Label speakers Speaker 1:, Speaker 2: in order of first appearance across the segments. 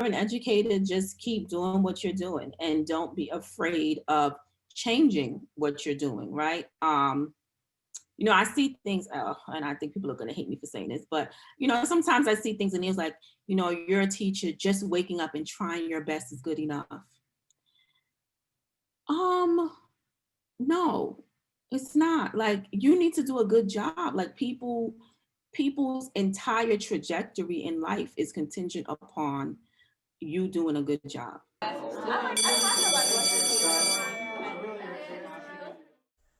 Speaker 1: an educator, just keep doing what you're doing and don't be afraid of changing what you're doing, right? I see things, and I think people are going to hate me for saying this, but sometimes I see things and it's like, you're a teacher, just waking up and trying your best is good enough. No, it's not. Like, you need to do a good job. Like, people's entire trajectory in life is contingent upon you doing a good job.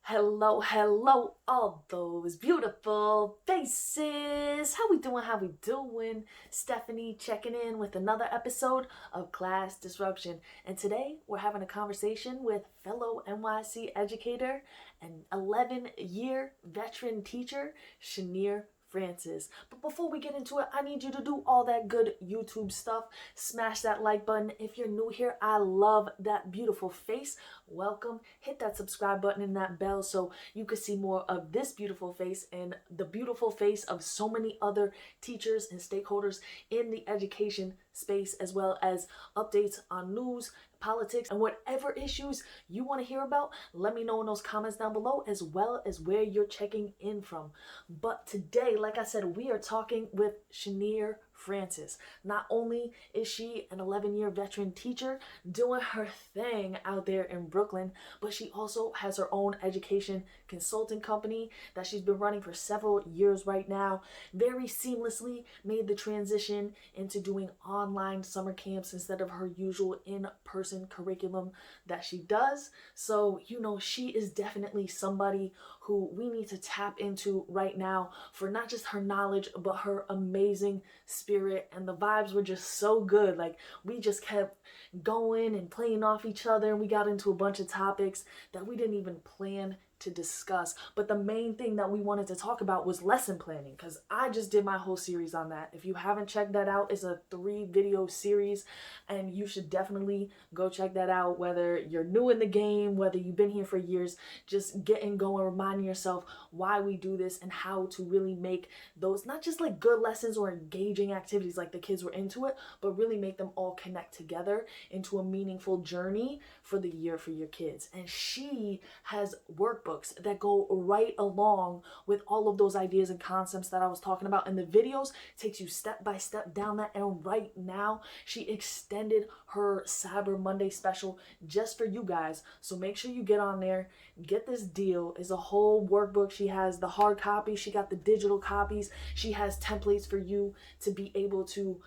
Speaker 2: Hello, hello, all those beautiful faces. How we doing? How we doing? Stephanie checking in with another episode of Class Disruption. And today we're having a conversation with fellow NYC educator and 11-year veteran teacher, Shinair Francis. But before we get into it, I need you to do all that good YouTube stuff. Smash that like button. If you're new here, I love that beautiful face. Welcome. Hit that subscribe button and that bell so you can see more of this beautiful face and the beautiful face of so many other teachers and stakeholders in the education space, as well as updates on news, politics, and whatever issues you want to hear about. Let me know in those comments down below, as well as where you're checking in from. But today, like I said, we are talking with Shinair Francis. Not only is she an 11-year veteran teacher doing her thing out there in Brooklyn, but she also has her own education consulting company that she's been running for several years right now. Very seamlessly made the transition into doing online summer camps instead of her usual in-person curriculum that she does. So, she is definitely somebody who we need to tap into right now for not just her knowledge, but her amazing spirit. And the vibes were just so good. Like, we just kept going and playing off each other, and we got into a bunch of topics that we didn't even plan to discuss. But the main thing that we wanted to talk about was lesson planning, because I just did my whole series on that. If you haven't checked that out, it's a 3-video series, and you should definitely go check that out. Whether you're new in the game, whether you've been here for years, just getting going, reminding yourself why we do this and how to really make those not just like good lessons or engaging activities like the kids were into it, but really make them all connect together into a meaningful journey for the year for your kids. And she has workbooks that go right along with all of those ideas and concepts that I was talking about. And the videos takes you step by step down that. And right now she extended her Cyber Monday special just for you guys. So make sure you get on there, get this deal. It's a whole workbook. She has the hard copy, she got the digital copies, she has templates for you to be able to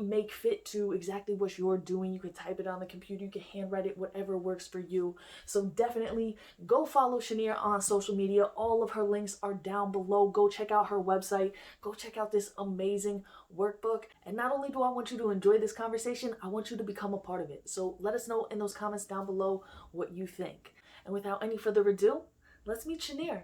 Speaker 2: make fit to exactly what you're doing. You can type it on the computer, you can handwrite it, whatever works for you. So definitely go follow Shinair on social media. All of her links are down below. Go check out her website. Go check out this amazing workbook. And not only do I want you to enjoy this conversation, I want you to become a part of it. So let us know in those comments down below what you think. And without any further ado, let's meet Shinair.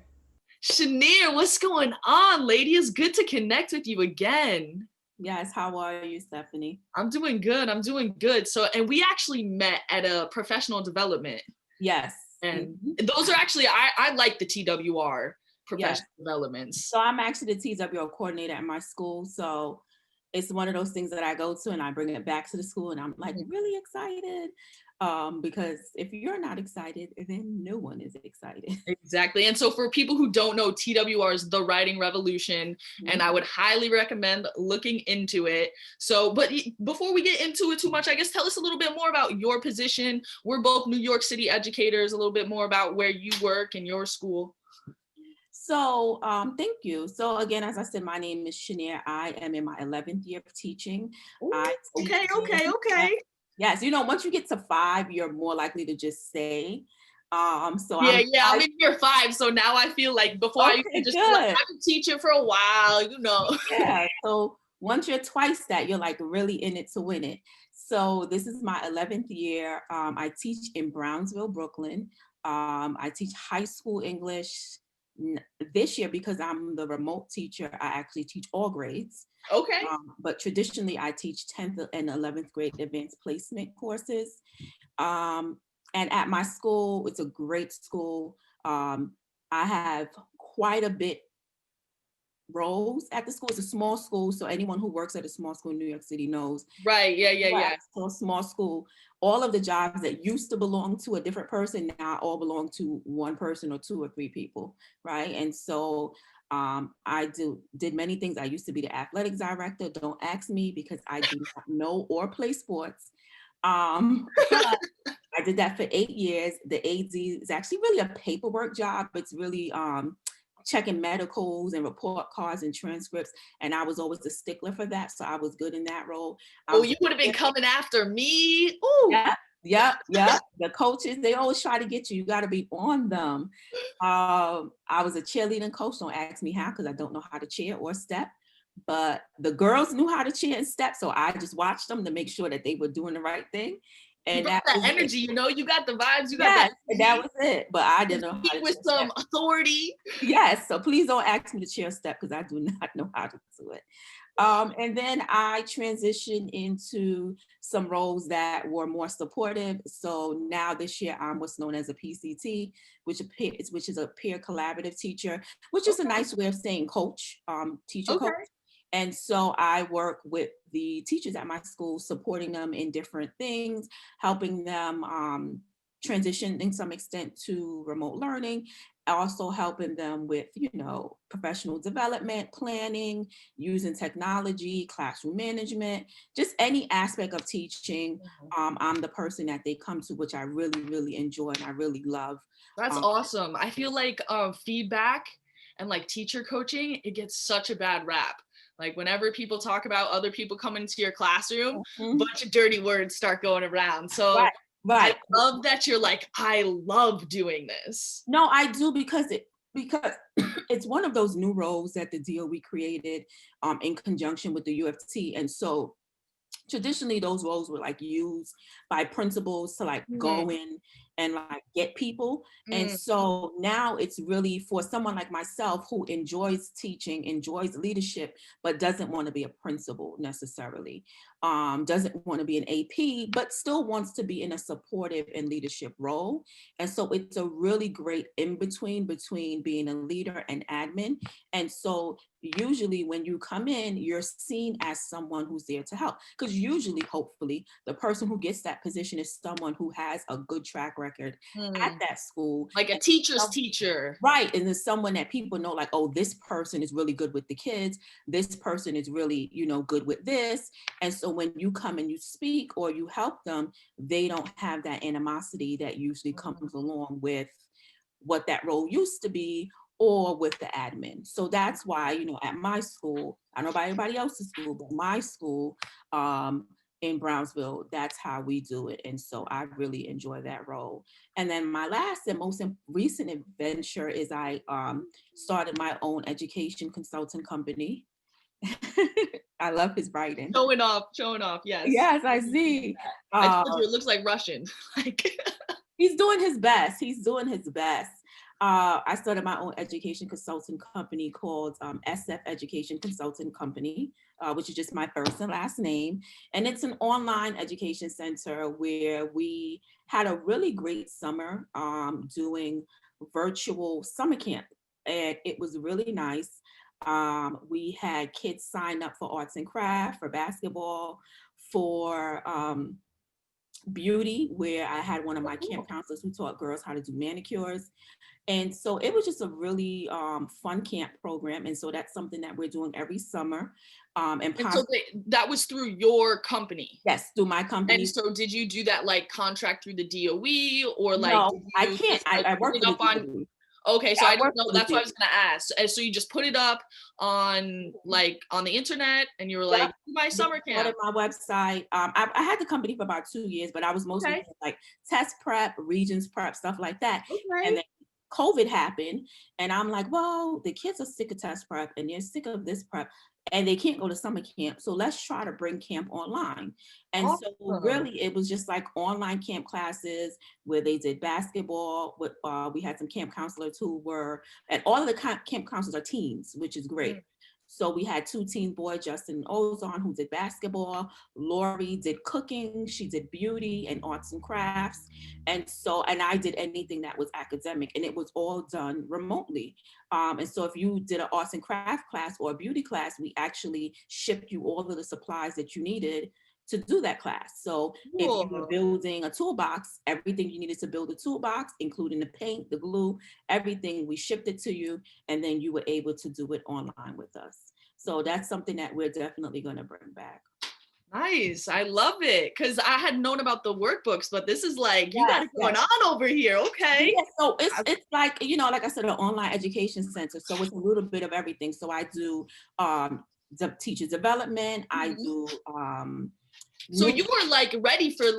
Speaker 2: Shinair, what's going on, lady? It's good to connect with you again.
Speaker 1: Yes, how are you, Stephanie?
Speaker 2: I'm doing good. So, and we actually met at a professional development.
Speaker 1: Yes.
Speaker 2: And those are actually, I like the TWR professional developments.
Speaker 1: So I'm actually the TWR coordinator at my school. So it's one of those things that I go to and I bring it back to the school and I'm like really excited. Because if you're not excited, then no one is excited.
Speaker 2: Exactly. And so for people who don't know, TWR is the Writing Revolution, and I would highly recommend looking into it. So, but before we get into it too much, I guess tell us a little bit more about your position. We're both New York City educators, a little bit more about where you work and your school.
Speaker 1: So thank you. So again, as I said, my name is Shinair. I am in my 11th year of teaching.
Speaker 2: Ooh, okay.
Speaker 1: Yes, once you get to 5, you're more likely to just stay.
Speaker 2: I'm in year 5, so now I feel like before I used to just feel like I've been teaching for a while,
Speaker 1: Yeah, so once you're twice that, you're like really in it to win it. So this is my 11th year. I teach in Brownsville, Brooklyn. I teach high school English. This year, because I'm the remote teacher, I actually teach all grades.
Speaker 2: Okay.
Speaker 1: But traditionally, I teach 10th and 11th grade advanced placement courses. And at my school, it's a great school. I have quite a bit roles at the school. It's a small school, so anyone who works at a small school in New York City knows.
Speaker 2: Right. Yeah.
Speaker 1: So a small school, all of the jobs that used to belong to a different person now all belong to one person or two or three people, right? And so I did many things. I used to be the athletics director. Don't ask me because I do not know or play sports. But I did that for 8 years. The AD is actually really a paperwork job. It's really checking medicals and report cards and transcripts. And I was always a stickler for that. So I was good in that role.
Speaker 2: Oh, you would have been coming after me. Ooh.
Speaker 1: Yeah. The coaches, they always try to get you. You got to be on them. I was a cheerleading coach. Don't ask me how, because I don't know how to cheer or step. But the girls knew how to cheer and step. So I just watched them to make sure that they were doing the right thing. And
Speaker 2: you got that energy, you know, you got the vibes, you got
Speaker 1: that. That was it. But I didn't know how to
Speaker 2: with some authority.
Speaker 1: Yes. So please don't ask me to cheer step because I do not know how to do it. And then I transitioned into some roles that were more supportive. So now this year I'm what's known as a PCT, which is a peer collaborative teacher, which is a nice way of saying coach, teacher coach. And so I work with the teachers at my school, supporting them in different things, helping them transition in some extent to remote learning, also helping them with, professional development, planning, using technology, classroom management, just any aspect of teaching. I'm the person that they come to, which I really, really enjoy and I really love.
Speaker 2: That's awesome. I feel like feedback and like teacher coaching, it gets such a bad rap. Like whenever people talk about other people coming into your classroom, a bunch of dirty words start going around. So
Speaker 1: right.
Speaker 2: I love that you're like, I love doing this.
Speaker 1: No, I do because it's one of those new roles that the DOE created in conjunction with the U of T. And so traditionally those roles were like used by principals to like go in and like get people. And so now it's really for someone like myself who enjoys teaching, enjoys leadership, but doesn't want to be a principal necessarily, doesn't want to be an AP, but still wants to be in a supportive and leadership role. And so it's a really great in-between between being a leader and admin. And so usually when you come in, you're seen as someone who's there to help. Because usually, hopefully, the person who gets that position is someone who has a good track record at that school.
Speaker 2: Like a teacher's teacher.
Speaker 1: Right. And there's someone that people know, like, oh, this person is really good with the kids. This person is really, good with this. And so when you come and you speak or you help them, they don't have that animosity that usually comes along with what that role used to be, or with the admin. So that's why, at my school, I don't know about everybody else's school, but my school in Brownsville, that's how we do it. And so I really enjoy that role. And then my last and most recent adventure is I started my own education consulting company. I love his writing.
Speaker 2: Showing off, yes.
Speaker 1: Yes, I see.
Speaker 2: I told you it looks like Russian.
Speaker 1: He's doing his best. I started my own education consulting company called SF Education Consulting Company, which is just my first and last name. And it's an online education center where we had a really great summer doing virtual summer camp. And it was really nice. We had kids sign up for arts and craft, for basketball, for beauty, where I had one of my camp counselors who taught girls how to do manicures. And so it was just a really fun camp program. And so that's something that we're doing every summer. And
Speaker 2: so that was through your company?
Speaker 1: Yes, through my company.
Speaker 2: And so did you do that like contract through the DOE or like?
Speaker 1: No, I can't. I work for the DOE.
Speaker 2: Okay, so I didn't know. That's what I was gonna ask. And so you just put it up on the internet, and you were like, my summer camp.
Speaker 1: My website. I had the company for about 2 years, but I was mostly doing, like test prep, regions prep, stuff like that. And then COVID happened, and I'm like, well, the kids are sick of test prep, and they're sick of this prep, and they can't go to summer camp. So let's try to bring camp online. And so really, it was just like online camp classes where they did basketball. With we had some camp counselors who were, and all of the camp counselors are teens, which is great. So we had 2 teen boys, Justin and Ozon, who did basketball. Lori did cooking. She did beauty and arts and crafts. And I did anything that was academic, and it was all done remotely. And so if you did an arts and craft class or a beauty class, we actually shipped you all of the supplies that you needed to do that class. So if you were
Speaker 2: Cool.
Speaker 1: building a toolbox, everything you needed to build a toolbox, including the paint, the glue, everything, we shipped it to you, and then you were able to do it online with us. So that's something that we're definitely going to bring back.
Speaker 2: Nice. I love it. Because I had known about the workbooks, but this is like, you got
Speaker 1: Yes,
Speaker 2: it going
Speaker 1: yes.
Speaker 2: on over here. Okay.
Speaker 1: Yeah, so it's like, like I said, an online education center. So it's a little bit of everything. So I do the teacher development. I
Speaker 2: Mhm.
Speaker 1: do
Speaker 2: So
Speaker 1: new.
Speaker 2: you were like ready for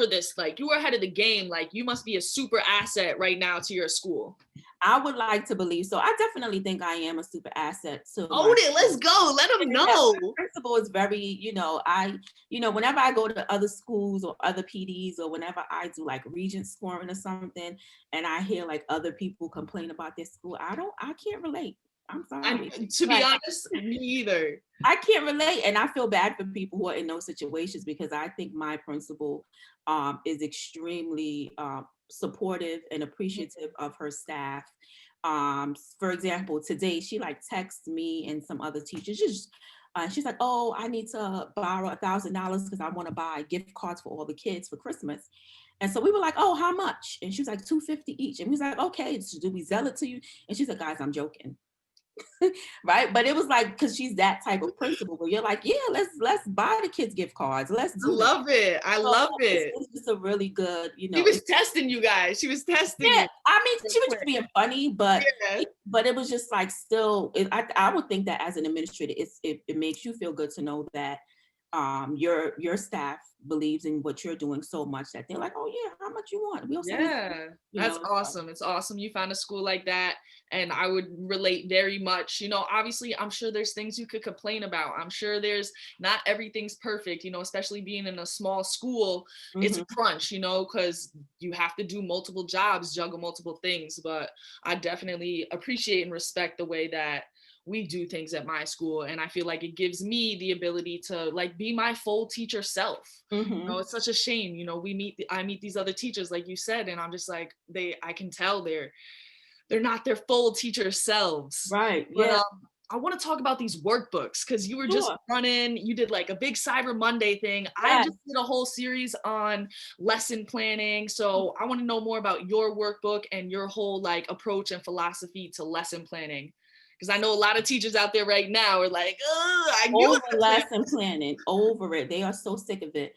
Speaker 2: this, like you were ahead of the game. Like you must be a super asset right now to your school.
Speaker 1: I would like to believe so. I definitely think I am a super asset to
Speaker 2: Own
Speaker 1: my
Speaker 2: it. Let's
Speaker 1: school.
Speaker 2: go. Let them
Speaker 1: Yeah,
Speaker 2: know.
Speaker 1: my principal is very, whenever I go to other schools or other PDs, or whenever I do like regent scoring or something, and I hear like other people complain about their school, I can't relate. I'm sorry.
Speaker 2: And to be
Speaker 1: Like,
Speaker 2: honest, me either.
Speaker 1: I can't relate, and I feel bad for people who are in those situations, because I think my principal is extremely supportive and appreciative of her staff. For example, today she like texts me and some other teachers. She's like, "Oh, I need to borrow $1,000 because I want to buy gift cards for all the kids for Christmas." And so we were like, "Oh, how much?" And she was like, $250 each. And we was like, "Okay, so do we sell it to you?" And she's like, "Guys, I'm joking." Right, but it was like, because she's that type of principal where you're like, yeah, let's buy the kids gift cards, let's
Speaker 2: I
Speaker 1: do that.
Speaker 2: love it. I
Speaker 1: So
Speaker 2: love
Speaker 1: it's,
Speaker 2: it.
Speaker 1: it's just a really good,
Speaker 2: She was testing you guys. She was testing
Speaker 1: yeah,
Speaker 2: you.
Speaker 1: I mean, she was just being funny, but
Speaker 2: Yeah.
Speaker 1: it was just like, still, I would think that as an administrator, it makes you feel good to know that your staff believes in what you're doing so much that they're like, "Oh yeah, how much you want? We'll send it."
Speaker 2: Yeah,
Speaker 1: You
Speaker 2: that's
Speaker 1: know, so.
Speaker 2: awesome. It's awesome you found a school like that. And I would relate very much. Obviously, I'm sure there's things you could complain about. I'm sure there's not everything's perfect, especially being in a small school. It's a
Speaker 1: Mhm.
Speaker 2: crunch, because you have to do multiple jobs, juggle multiple things. But I definitely appreciate and respect the way that we do things at my school, and I feel like it gives me the ability to like be my full teacher self.
Speaker 1: Mhm.
Speaker 2: It's such a shame. I meet these other teachers like you said, and I'm just like, I can tell they're not their full teacher selves.
Speaker 1: Right,
Speaker 2: But
Speaker 1: yeah,
Speaker 2: I want to talk about these workbooks, because you were just
Speaker 1: sure,
Speaker 2: you did like a big Cyber Monday thing. I
Speaker 1: yes.
Speaker 2: just did a whole series on lesson planning, so I want to know more about your workbook and your whole like approach and philosophy to lesson planning, because I know a lot of teachers out there right now are like, I knew
Speaker 1: Over
Speaker 2: it.
Speaker 1: lesson planning, over it. They are so sick of it.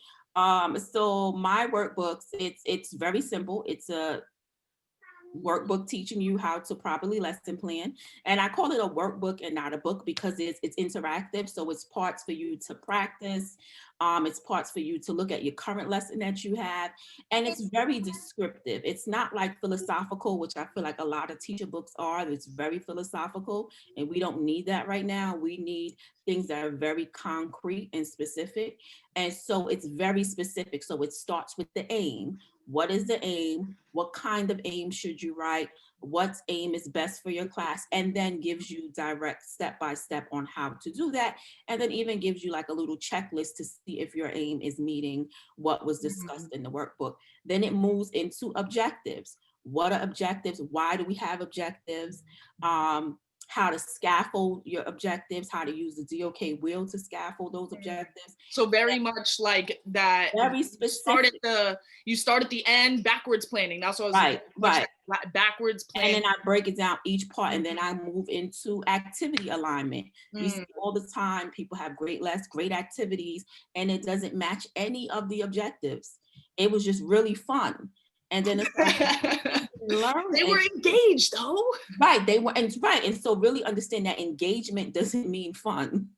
Speaker 1: So my workbooks, it's very simple. It's a workbook teaching you how to properly lesson plan. And I call it a workbook and not a book because it's interactive. So it's parts for you to practice. It's parts for you to look at your current lesson that you have. And it's very descriptive. It's not like philosophical, which I feel like a lot of teacher books are. It's very philosophical, and we don't need that right now. We need things that are very concrete and specific. And so it's very specific. So it starts with the aim. What is the aim? What kind of aim should you write? What aim is best for your class? And then gives you direct step by step on how to do that. And then even gives you like a little checklist to see if your aim is meeting what was discussed
Speaker 2: Mhm.
Speaker 1: in the workbook. Then it moves into objectives. What are objectives? Why do we have objectives? How to scaffold your objectives, how to use the DOK wheel to scaffold those objectives.
Speaker 2: So very much like that.
Speaker 1: Very specific.
Speaker 2: You start at the end, backwards planning. That's what I was very
Speaker 1: Right,
Speaker 2: much
Speaker 1: right.
Speaker 2: backwards
Speaker 1: And
Speaker 2: planning.
Speaker 1: then I break it down each part, and then
Speaker 2: Mhm.
Speaker 1: I move into activity alignment. We see
Speaker 2: Mm.
Speaker 1: all the time people have great activities, and it doesn't match any of the objectives. It was just really fun. And then it's like, learn
Speaker 2: They
Speaker 1: it.
Speaker 2: were engaged though.
Speaker 1: Right. They were, and right. And so really understand that engagement doesn't mean fun.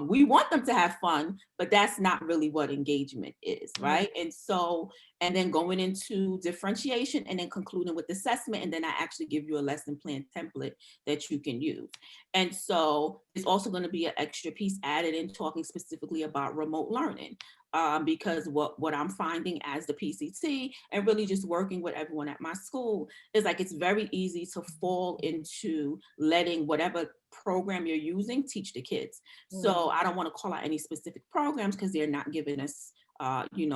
Speaker 1: We want them to have fun, but that's not really what engagement is,
Speaker 2: Mm.
Speaker 1: right? And so, and then going into differentiation and then concluding with assessment, and then I actually give you a lesson plan template that you can use. And so there's also going to be an extra piece added in talking specifically about remote learning. because what I'm finding as the PCT and really just working with everyone at my school is like it's very easy to fall into letting whatever program you're using teach the kids. So I don't want to call out any specific programs because they're not giving us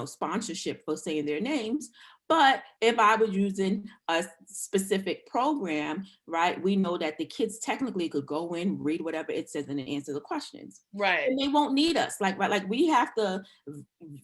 Speaker 1: sponsorship for saying their names. But if I was using a specific program, right, we know that the kids technically could go in, read whatever it says, and then answer the questions.
Speaker 2: Right.
Speaker 1: And they won't need us. Like, right, like we have to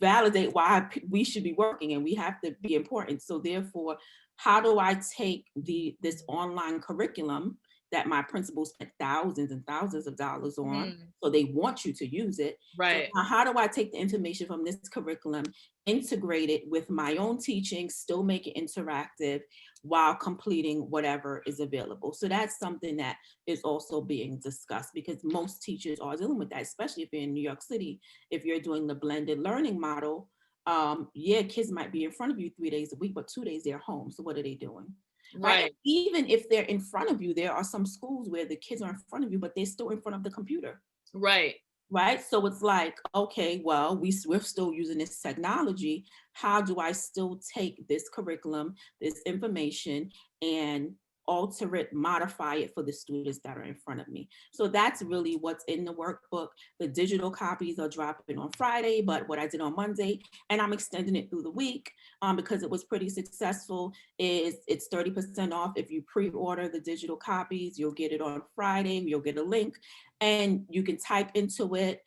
Speaker 1: validate why we should be working, and we have to be important. So therefore, how do I take this online curriculum that my principal spent thousands and thousands of dollars on, so they want you to use it.
Speaker 2: Right.
Speaker 1: So how do I take the information from this curriculum, integrate it with my own teaching, still make it interactive while completing whatever is available? So that's something that is also being discussed because most teachers are dealing with that, especially if you're in New York City. If you're doing the blended learning model, kids might be in front of you 3 days a week, but 2 days they're home. So what are they doing? Right. And even if they're in front of you, there are some schools where the kids are in front of you, but they're still in front of the computer.
Speaker 2: Right.
Speaker 1: Right. So it's like, okay, well, we're still using this technology. How do I still take this curriculum, this information, and alter it, modify it for the students that are in front of me? So that's really what's in the workbook. The digital copies are dropping on Friday, but what I did on Monday, and I'm extending it through the week because it was pretty successful, is it's 30% off. If you pre-order the digital copies, you'll get it on Friday. You'll get a link and you can type into it.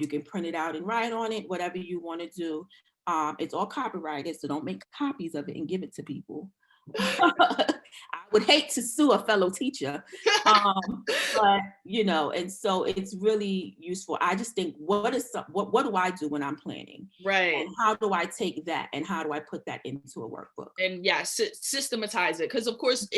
Speaker 1: You can print it out and write on it, whatever you want to do. It's all copyrighted, so don't make copies of it and give it to people. I would hate to sue a fellow teacher, but and so it's really useful. I just think, what do I do when I'm planning?
Speaker 2: Right.
Speaker 1: And how do I take that and how do I put that into a workbook?
Speaker 2: And systematize it, because of course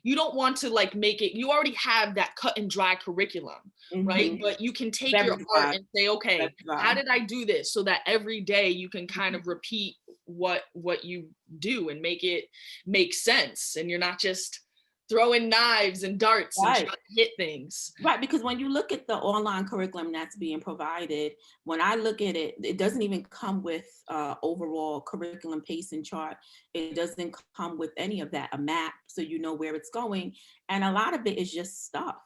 Speaker 2: you don't want to like make it, you already have that cut and dry curriculum, right? But you can take your art and say, okay, how did I do this? So that every day you can kind of repeat what you do and make it make sense. And you're not just throwing knives and darts and trying to hit things.
Speaker 1: Right, because when you look at the online curriculum that's being provided, when I look at it, it doesn't even come with overall curriculum pacing chart. It doesn't come with any of that, a map, so you know where it's going. And a lot of it is just stuff.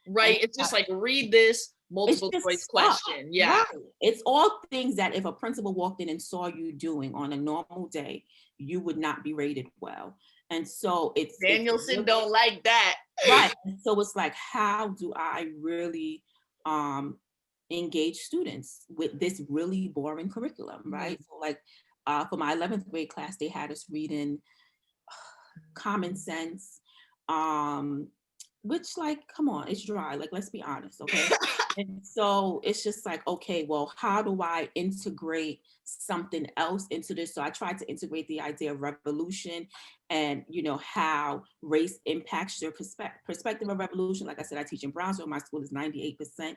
Speaker 2: Right, it's just like, read this multiple choice question. Yeah.
Speaker 1: Right. It's all things that if a principal walked in and saw you doing on a normal day, you would not be rated well. And so
Speaker 2: Danielson really, don't like that.
Speaker 1: Right. And so it's like, how do I really engage students with this really boring curriculum, right? So like for my 11th grade class, they had us reading Common Sense, which, like, come on, it's dry. Like, let's be honest, okay? And so it's just like, okay, well, how do I integrate something else into this? So I tried to integrate the idea of revolution and, how race impacts your perspective of revolution. Like I said, I teach in Brownsville. My school is 98%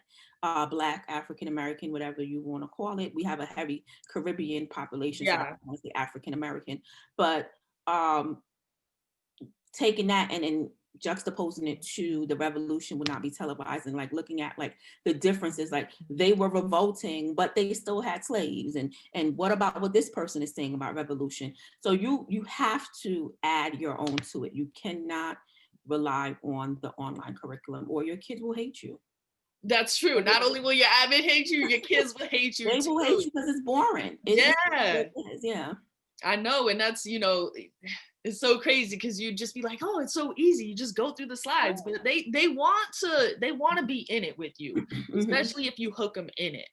Speaker 1: Black, African-American, whatever you want to call it. We have a heavy Caribbean population, so I don't want to say African-American. But taking that and then juxtaposing it to the revolution would not be televised, and like looking at like the differences, like they were revolting but they still had slaves, and what about what this person is saying about revolution? So you have to add your own to it. You cannot rely on the online curriculum or your kids will hate you.
Speaker 2: That's true. Not only will your admin hate you, your kids will hate you.
Speaker 1: They will hate you because it's boring.
Speaker 2: Yeah. I know, and that's it's so crazy because you just be like, oh, it's so easy. You just go through the slides, but they want to be in it with you, especially if you hook them in it.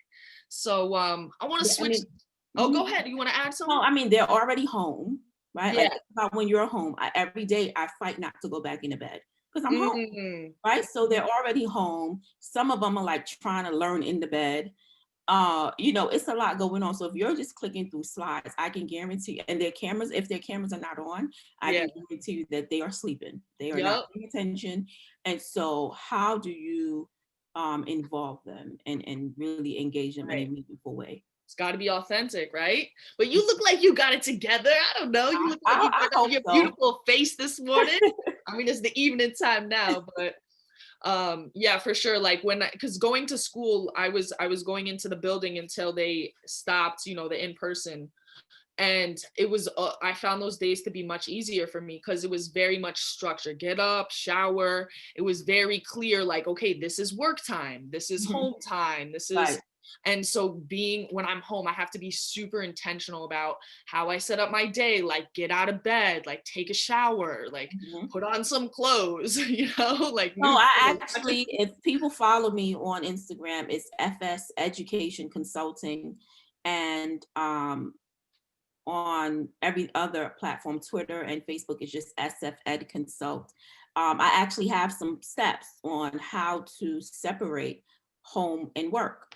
Speaker 2: So I want to switch. Go ahead. You want to add something?
Speaker 1: No, I mean, they're already home, right?
Speaker 2: Yeah.
Speaker 1: Like about when you're home, every day I fight not to go back into bed because I'm home, right? So they're already home. Some of them are like trying to learn in the bed. It's a lot going on. So if you're just clicking through slides, I can guarantee, and if their cameras are not on, I can guarantee you that they are sleeping. They are not paying attention. And so how do you involve them and really engage them in a meaningful way?
Speaker 2: It's got to be authentic, right? But you look like you got it together. I don't know. You look like you got your beautiful face this morning. I mean, it's the evening time now, but
Speaker 3: Yeah, for sure. Like because going to school, I was going into the building until they stopped, the in-person. And it was, I found those days to be much easier for me because it was very much structured. Get up, shower. It was very clear, like, okay, this is work time. This is home time. This is,
Speaker 1: Right.
Speaker 3: and so when I'm home, I have to be super intentional about how I set up my day, like get out of bed, like take a shower, like put on some clothes, like.
Speaker 1: No, I actually, if people follow me on Instagram, it's FS Education Consulting, and on every other platform, Twitter and Facebook, is just SF Ed Consult. I actually have some steps on how to separate home and work,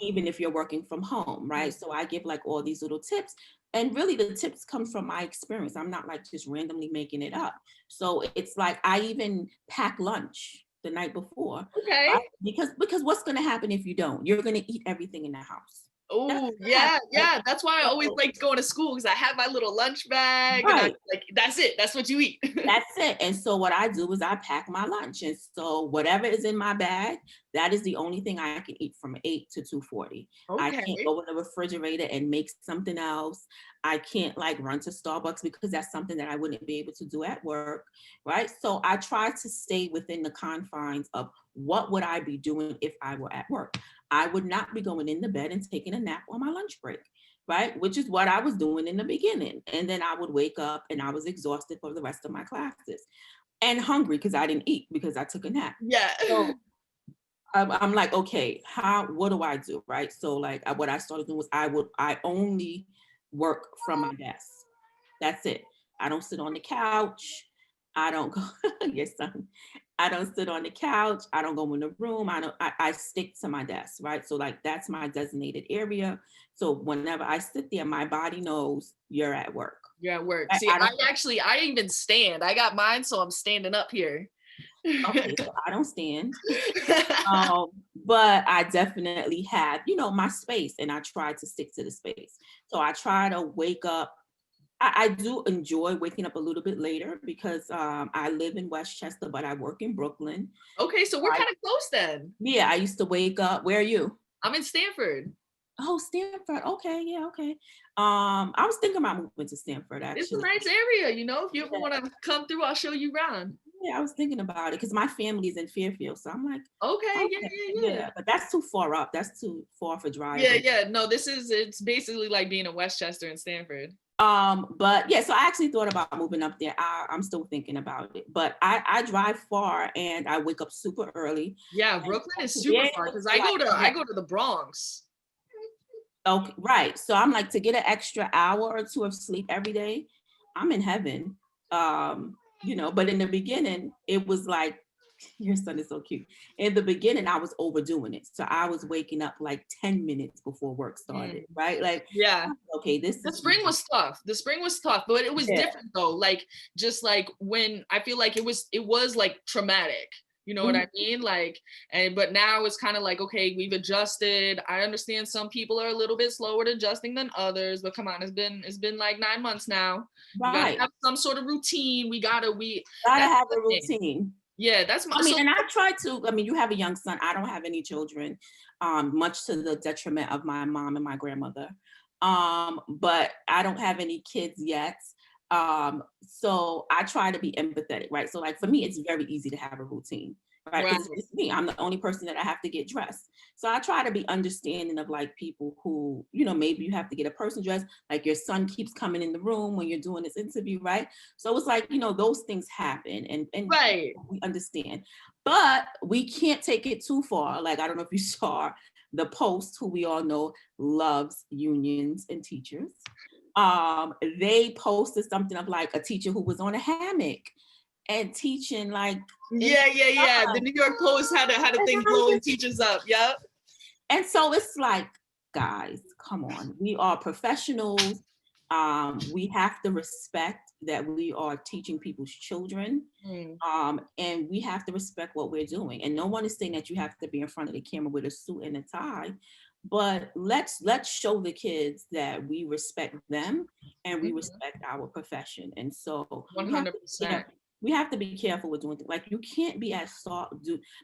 Speaker 1: even if you're working from home, right? So I give like all these little tips, and really the tips come from my experience. I'm not like just randomly making it up. So it's like I even pack lunch the night before,
Speaker 3: Okay.
Speaker 1: right? Because what's going to happen if you don't? You're going to eat everything in the house.
Speaker 3: Oh, yeah. That's why I always liked going to school, because I have my little lunch bag, and I'm like, that's it. That's what you eat.
Speaker 1: That's it. And so what I do is I pack my lunch. And so whatever is in my bag, that is the only thing I can eat from 8 to 2:40. I can't go in the refrigerator and make something else. I can't like run to Starbucks because that's something that I wouldn't be able to do at work, right? So I try to stay within the confines of what would I be doing if I were at work. I would not be going in the bed and taking a nap on my lunch break, right? Which is what I was doing in the beginning. And then I would wake up and I was exhausted for the rest of my classes and hungry because I didn't eat because I took a nap.
Speaker 3: Yeah.
Speaker 1: So I'm like, okay, what do I do, right? So like what I started doing was I only work from my desk. That's it. I don't sit on the couch. I don't go, yes, son. I don't sit on the couch. I don't go in the room. I stick to my desk, right? So like that's my designated area. So whenever I sit there, my body knows you're at work.
Speaker 3: You're at work. See, I even stand. I got mine, so I'm standing up here.
Speaker 1: Okay, so I don't stand. But I definitely have, my space, and I try to stick to the space. So I try to wake up. I do enjoy waking up a little bit later because I live in Westchester, but I work in Brooklyn.
Speaker 3: Okay, so we're kind of close then.
Speaker 1: Yeah, I used to wake up. Where are you?
Speaker 3: I'm in Stanford.
Speaker 1: Oh, Stanford. Okay, yeah, okay. I was thinking about moving to Stanford, actually.
Speaker 3: It's a nice area, if you ever want to come through, I'll show you around.
Speaker 1: Yeah, I was thinking about it because my family's in Fairfield, so I'm like,
Speaker 3: okay, yeah.
Speaker 1: But that's too far up. That's too far for driving.
Speaker 3: Yeah. No, it's basically like being in Westchester and Stanford.
Speaker 1: But yeah, so I actually thought about moving up there. I'm still thinking about it, but I drive far and I wake up super early.
Speaker 3: Yeah, Brooklyn is super far because I go to the Bronx.
Speaker 1: Okay, right. So I'm like, to get an extra hour or two of sleep every day, I'm in heaven. But in the beginning, it was like, your son is so cute. In the beginning, I was overdoing it. So I was waking up like 10 minutes before work started, right? Like,
Speaker 3: yeah.
Speaker 1: Okay, the
Speaker 3: spring was tough. The spring was tough, but it was different though. Like, just like when I feel like it was like traumatic. You know what I mean? Like, but now it's kind of like, okay, we've adjusted. I understand some people are a little bit slower to adjusting than others, but come on, it's been like 9 months now.
Speaker 1: Right.
Speaker 3: You gotta have some sort of routine. We gotta
Speaker 1: have a routine.
Speaker 3: Yeah, that's my.
Speaker 1: and I try to. You have a young son. I don't have any children, much to the detriment of my mom and my grandmother. But I don't have any kids yet. So I try to be empathetic, right? So like for me, it's very easy to have a routine, right? Because it's me. I'm the only person that I have to get dressed. So I try to be understanding of like people who, maybe you have to get a person dressed, like your son keeps coming in the room when you're doing this interview, right? So it's like, those things happen and
Speaker 3: right.
Speaker 1: We understand, but we can't take it too far. Like, I don't know if you saw the Post, who we all know loves unions and teachers. They posted something of like a teacher who was on a hammock and teaching like
Speaker 3: yeah. The New York Post had a thing blowing teachers up. Yep.
Speaker 1: And so it's like, guys, come on, we are professionals. We have to respect that we are teaching people's children. And we have to respect what we're doing. And no one is saying that you have to be in front of the camera with a suit and a tie. But let's show the kids that we respect them and we respect our profession. And so
Speaker 3: 100%.
Speaker 1: we have to be careful with doing things. Like you can't be at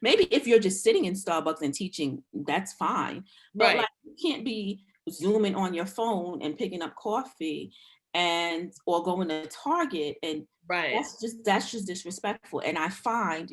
Speaker 1: maybe if you're just sitting in Starbucks and teaching, that's fine. But
Speaker 3: Right.
Speaker 1: like you can't be zooming on your phone and picking up coffee or going to Target, and
Speaker 3: Right.
Speaker 1: that's just disrespectful. And I find,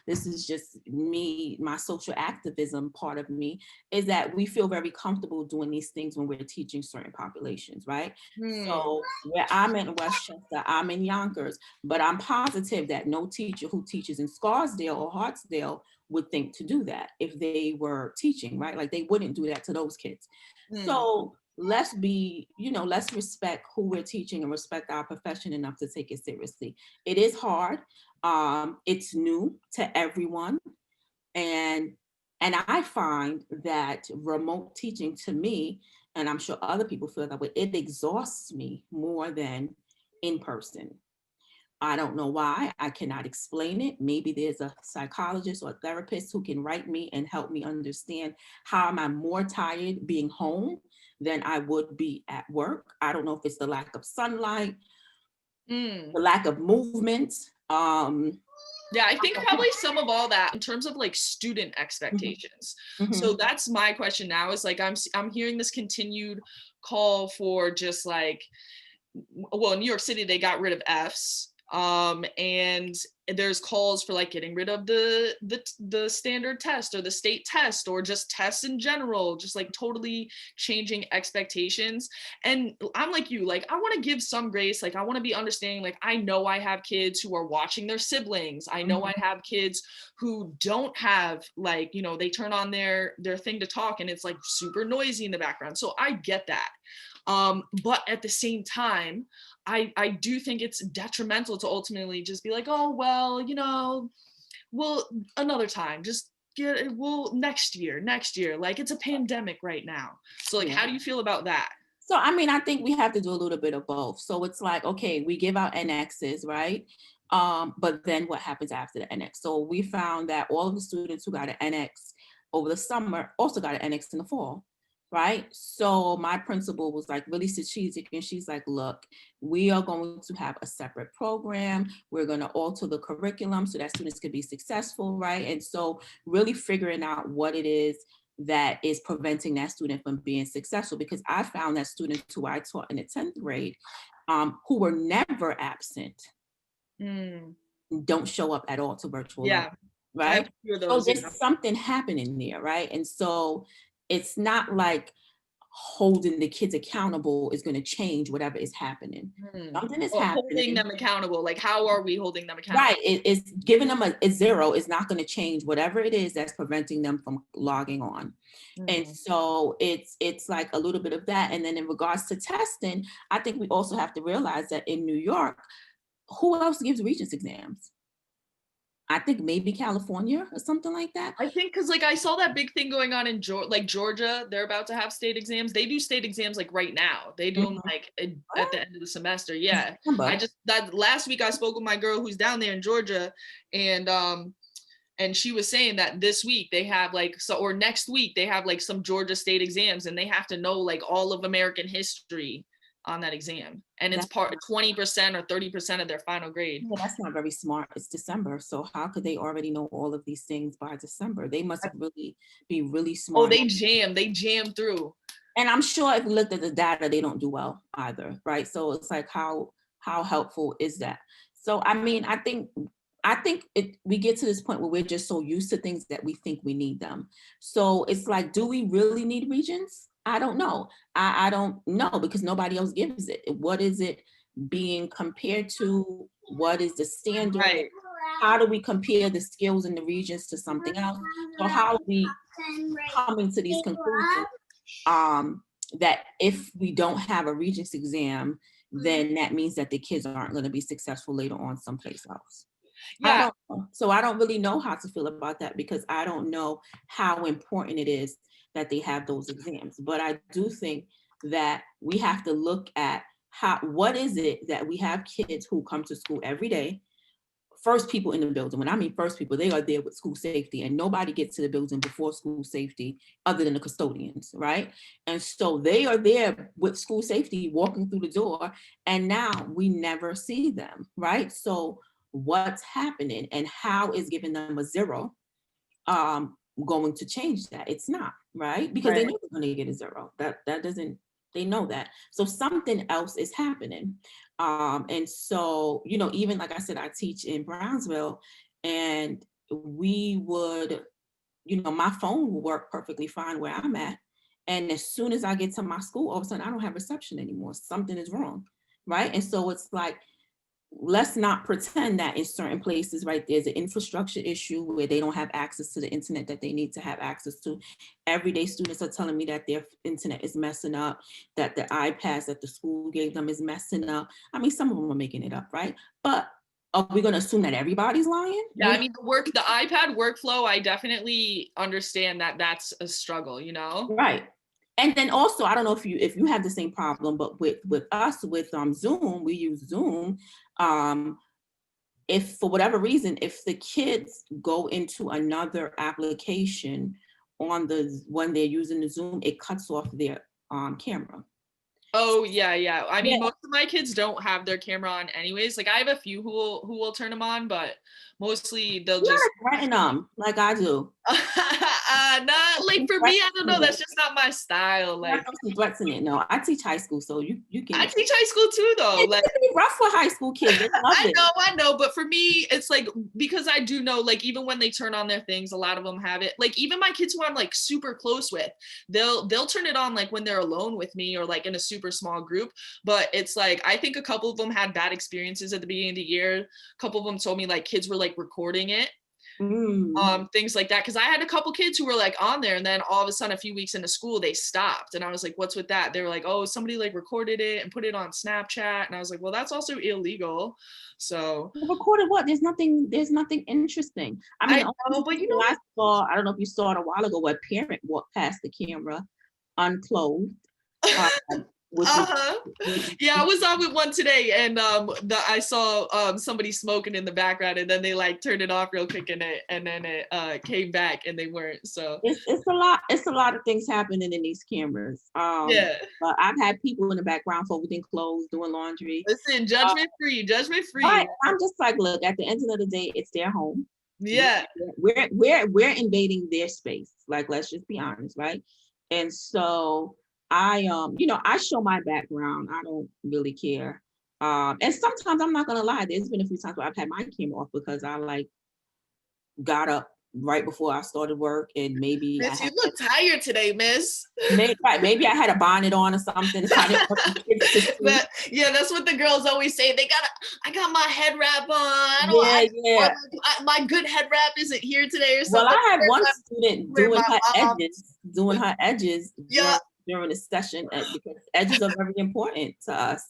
Speaker 1: this is just me, my social activism part of me, is that we feel very comfortable doing these things when we're teaching certain populations, right?
Speaker 3: Hmm.
Speaker 1: So where I'm in Westchester, I'm in Yonkers, but I'm positive that no teacher who teaches in Scarsdale or Hartsdale would think to do that if they were teaching, right? Like they wouldn't do that to those kids.
Speaker 3: Hmm.
Speaker 1: So let's let's respect who we're teaching and respect our profession enough to take it seriously. It is hard. It's new to everyone. And I find that remote teaching to me, and I'm sure other people feel that way, it exhausts me more than in person. I don't know why. I cannot explain it. Maybe there's a psychologist or a therapist who can write me and help me understand how am I more tired being home than I would be at work. I don't know if it's the lack of sunlight,
Speaker 3: Hmm.
Speaker 1: the lack of movement.
Speaker 3: Yeah, I think probably some of all that in terms of like student expectations. So
Speaker 1: Mhm.
Speaker 3: that's my question now is like I'm hearing this continued call for just like, well, in New York City they got rid of Fs, and there's calls for like getting rid of the standard test or the state test or just tests in general, just like totally changing expectations. And I'm like you, like I want to give some grace, like I want to be understanding, like I know I have kids who are watching their siblings, I know I have kids who don't have, like, they turn on their thing to talk and it's like super noisy in the background, so I get that. But at the same time, I do think it's detrimental to ultimately just be like, oh, well, well, another time, just next year, like it's a pandemic right now. So like,
Speaker 1: Yeah.
Speaker 3: how do you feel about that?
Speaker 1: So, I mean, I think we have to do a little bit of both. So it's like, okay, we give out NXs, right? But then what happens after the NX? So we found that all of the students who got an NX over the summer also got an NX in the fall, right? So my principal was like really strategic, and she's like, look, we are going to have a separate program. We're going to alter the curriculum so that students could be successful, right? And so really figuring out what it is that is preventing that student from being successful, because I found that students who I taught in the 10th grade, who were never absent,
Speaker 3: Mm,
Speaker 1: don't show up at all to virtual learning,
Speaker 3: yeah, I have
Speaker 1: right?
Speaker 3: a few of
Speaker 1: So
Speaker 3: those.
Speaker 1: there's
Speaker 3: Yeah.
Speaker 1: something happening there, right? And so it's not like holding the kids accountable is going to change whatever is happening.
Speaker 3: Mm.
Speaker 1: Something is
Speaker 3: Well, holding
Speaker 1: happening.
Speaker 3: them accountable, like how are we holding them accountable?
Speaker 1: Right. It's giving them a zero is not going to change whatever it is that's preventing them from logging on. And
Speaker 3: Mm.
Speaker 1: so it's like a little bit of that. And then in regards to testing, I think we also have to realize that in New York, who else gives Regents exams? I think maybe California or something like that.
Speaker 3: I think because like I saw that big thing going on in Georgia, they're about to have state exams. They do state exams like right now. They do them
Speaker 1: Mhm.
Speaker 3: like at
Speaker 1: What?
Speaker 3: the end of the semester.
Speaker 1: In
Speaker 3: Yeah,
Speaker 1: September.
Speaker 3: that last week I spoke with my girl who's down there in Georgia, and she was saying that this week they have like or next week they have like some Georgia state exams, and they have to know like all of American history on that exam, and it's
Speaker 1: That's
Speaker 3: part 20% or 30% of their final grade.
Speaker 1: Yeah, that's not very smart. It's December. So how could they already know all of these things by December? They must really be really
Speaker 3: Oh,
Speaker 1: smart.
Speaker 3: they jam through.
Speaker 1: And I'm sure if we looked at the data, they don't do well either, right? So it's like how helpful is that? So I mean, we get to this point where we're just so used to things that we think we need them. So it's like, do we really need regions? I don't know. I don't know, because nobody else gives it. What is it being compared to? What is the standard?
Speaker 3: Right.
Speaker 1: How do we compare the skills in the regions to something else? So how are we coming to these conclusions? That if we don't have a Regents exam, then that means that the kids aren't going to be successful later on someplace else. I
Speaker 3: Yeah.
Speaker 1: don't know. So I don't really know how to feel about that, because I don't know how important it is that they have those exams. But I do think that we have to look at what is it that we have kids who come to school every day, first people in the building. When I mean first people, they are there with school safety, and nobody gets to the building before school safety other than the custodians, right? And so they are there with school safety walking through the door, and now we never see them, right? So what's happening and how is giving them a 0 going to change that. It's not, right? Because they know they're going to get a 0. That doesn't, they know that. So something else is happening. And so, you know, even like I said, I teach in Brownsville, and we would, you know, my phone will work perfectly fine where I'm at. And as soon as I get to my school, all of a sudden I don't have reception anymore. Something is wrong, right? And so it's like, let's not pretend that in certain places, right, there's an infrastructure issue where they don't have access to the internet that they need to have access to. Everyday students are telling me that their internet is messing up, that the iPads that the school gave them is messing up. I mean, some of them are making it up, right? But are we going to assume that everybody's lying?
Speaker 3: Yeah, I mean, the iPad workflow, I definitely understand that that's a struggle, you know?
Speaker 1: Right. And then also, I don't know if you have the same problem, but with us, with Zoom, we use Zoom. If for whatever reason, if the kids go into another application when they're using the Zoom, it cuts off their camera.
Speaker 3: Oh yeah. I mean,
Speaker 1: Yeah.
Speaker 3: most of my kids don't have their camera on anyways. Like I have a few who will turn them on, but mostly they'll just
Speaker 1: threaten them like I do.
Speaker 3: not like for me, I don't know. That's just not my style. Like
Speaker 1: threats in it. No, I teach high school, so you can.
Speaker 3: I teach high school too, though.
Speaker 1: Like it's rough for high school kids.
Speaker 3: I know, but for me, it's like because I do know, like even when they turn on their things, a lot of them have it. Like even my kids who I'm like super close with, they'll turn it on like when they're alone with me or like in a super small group. But it's like I think a couple of them had bad experiences at the beginning of the year. A couple of them told me like kids were like recording it. Things like that, because I had a couple kids who were like on there, and then all of a sudden a few weeks into school they stopped, and I was like, what's with that? They were like, oh, somebody like recorded it and put it on Snapchat, and I was like, well, that's also illegal. So
Speaker 1: recorded what? There's nothing interesting. I mean,
Speaker 3: I know, but you know,
Speaker 1: I don't know if you saw it a while ago, where a parent walked past the camera unclothed.
Speaker 3: Yeah, I was on with one today, and I saw somebody smoking in the background, and then they like turned it off real quick, and then it came back, and they weren't. So
Speaker 1: it's a lot of things happening in these cameras.
Speaker 3: Yeah,
Speaker 1: but I've had people in the background folding clothes, doing laundry.
Speaker 3: Listen, judgment free.
Speaker 1: Right. I'm just like, look, at the end of the day, it's their home.
Speaker 3: Yeah,
Speaker 1: we're invading their space. Like, let's just be honest, right? And so I show my background. I don't really care. And sometimes I'm not gonna lie, there's been a few times where I've had my camera off because I like got up right before I started work, and maybe
Speaker 3: Miss, you look tired today, Miss.
Speaker 1: Maybe I had a bonnet on or something.
Speaker 3: But yeah, that's what the girls always say. I got my head wrap on. My good head wrap isn't here today or something.
Speaker 1: Well, I had one student doing her edges during the session because edges are very important to us.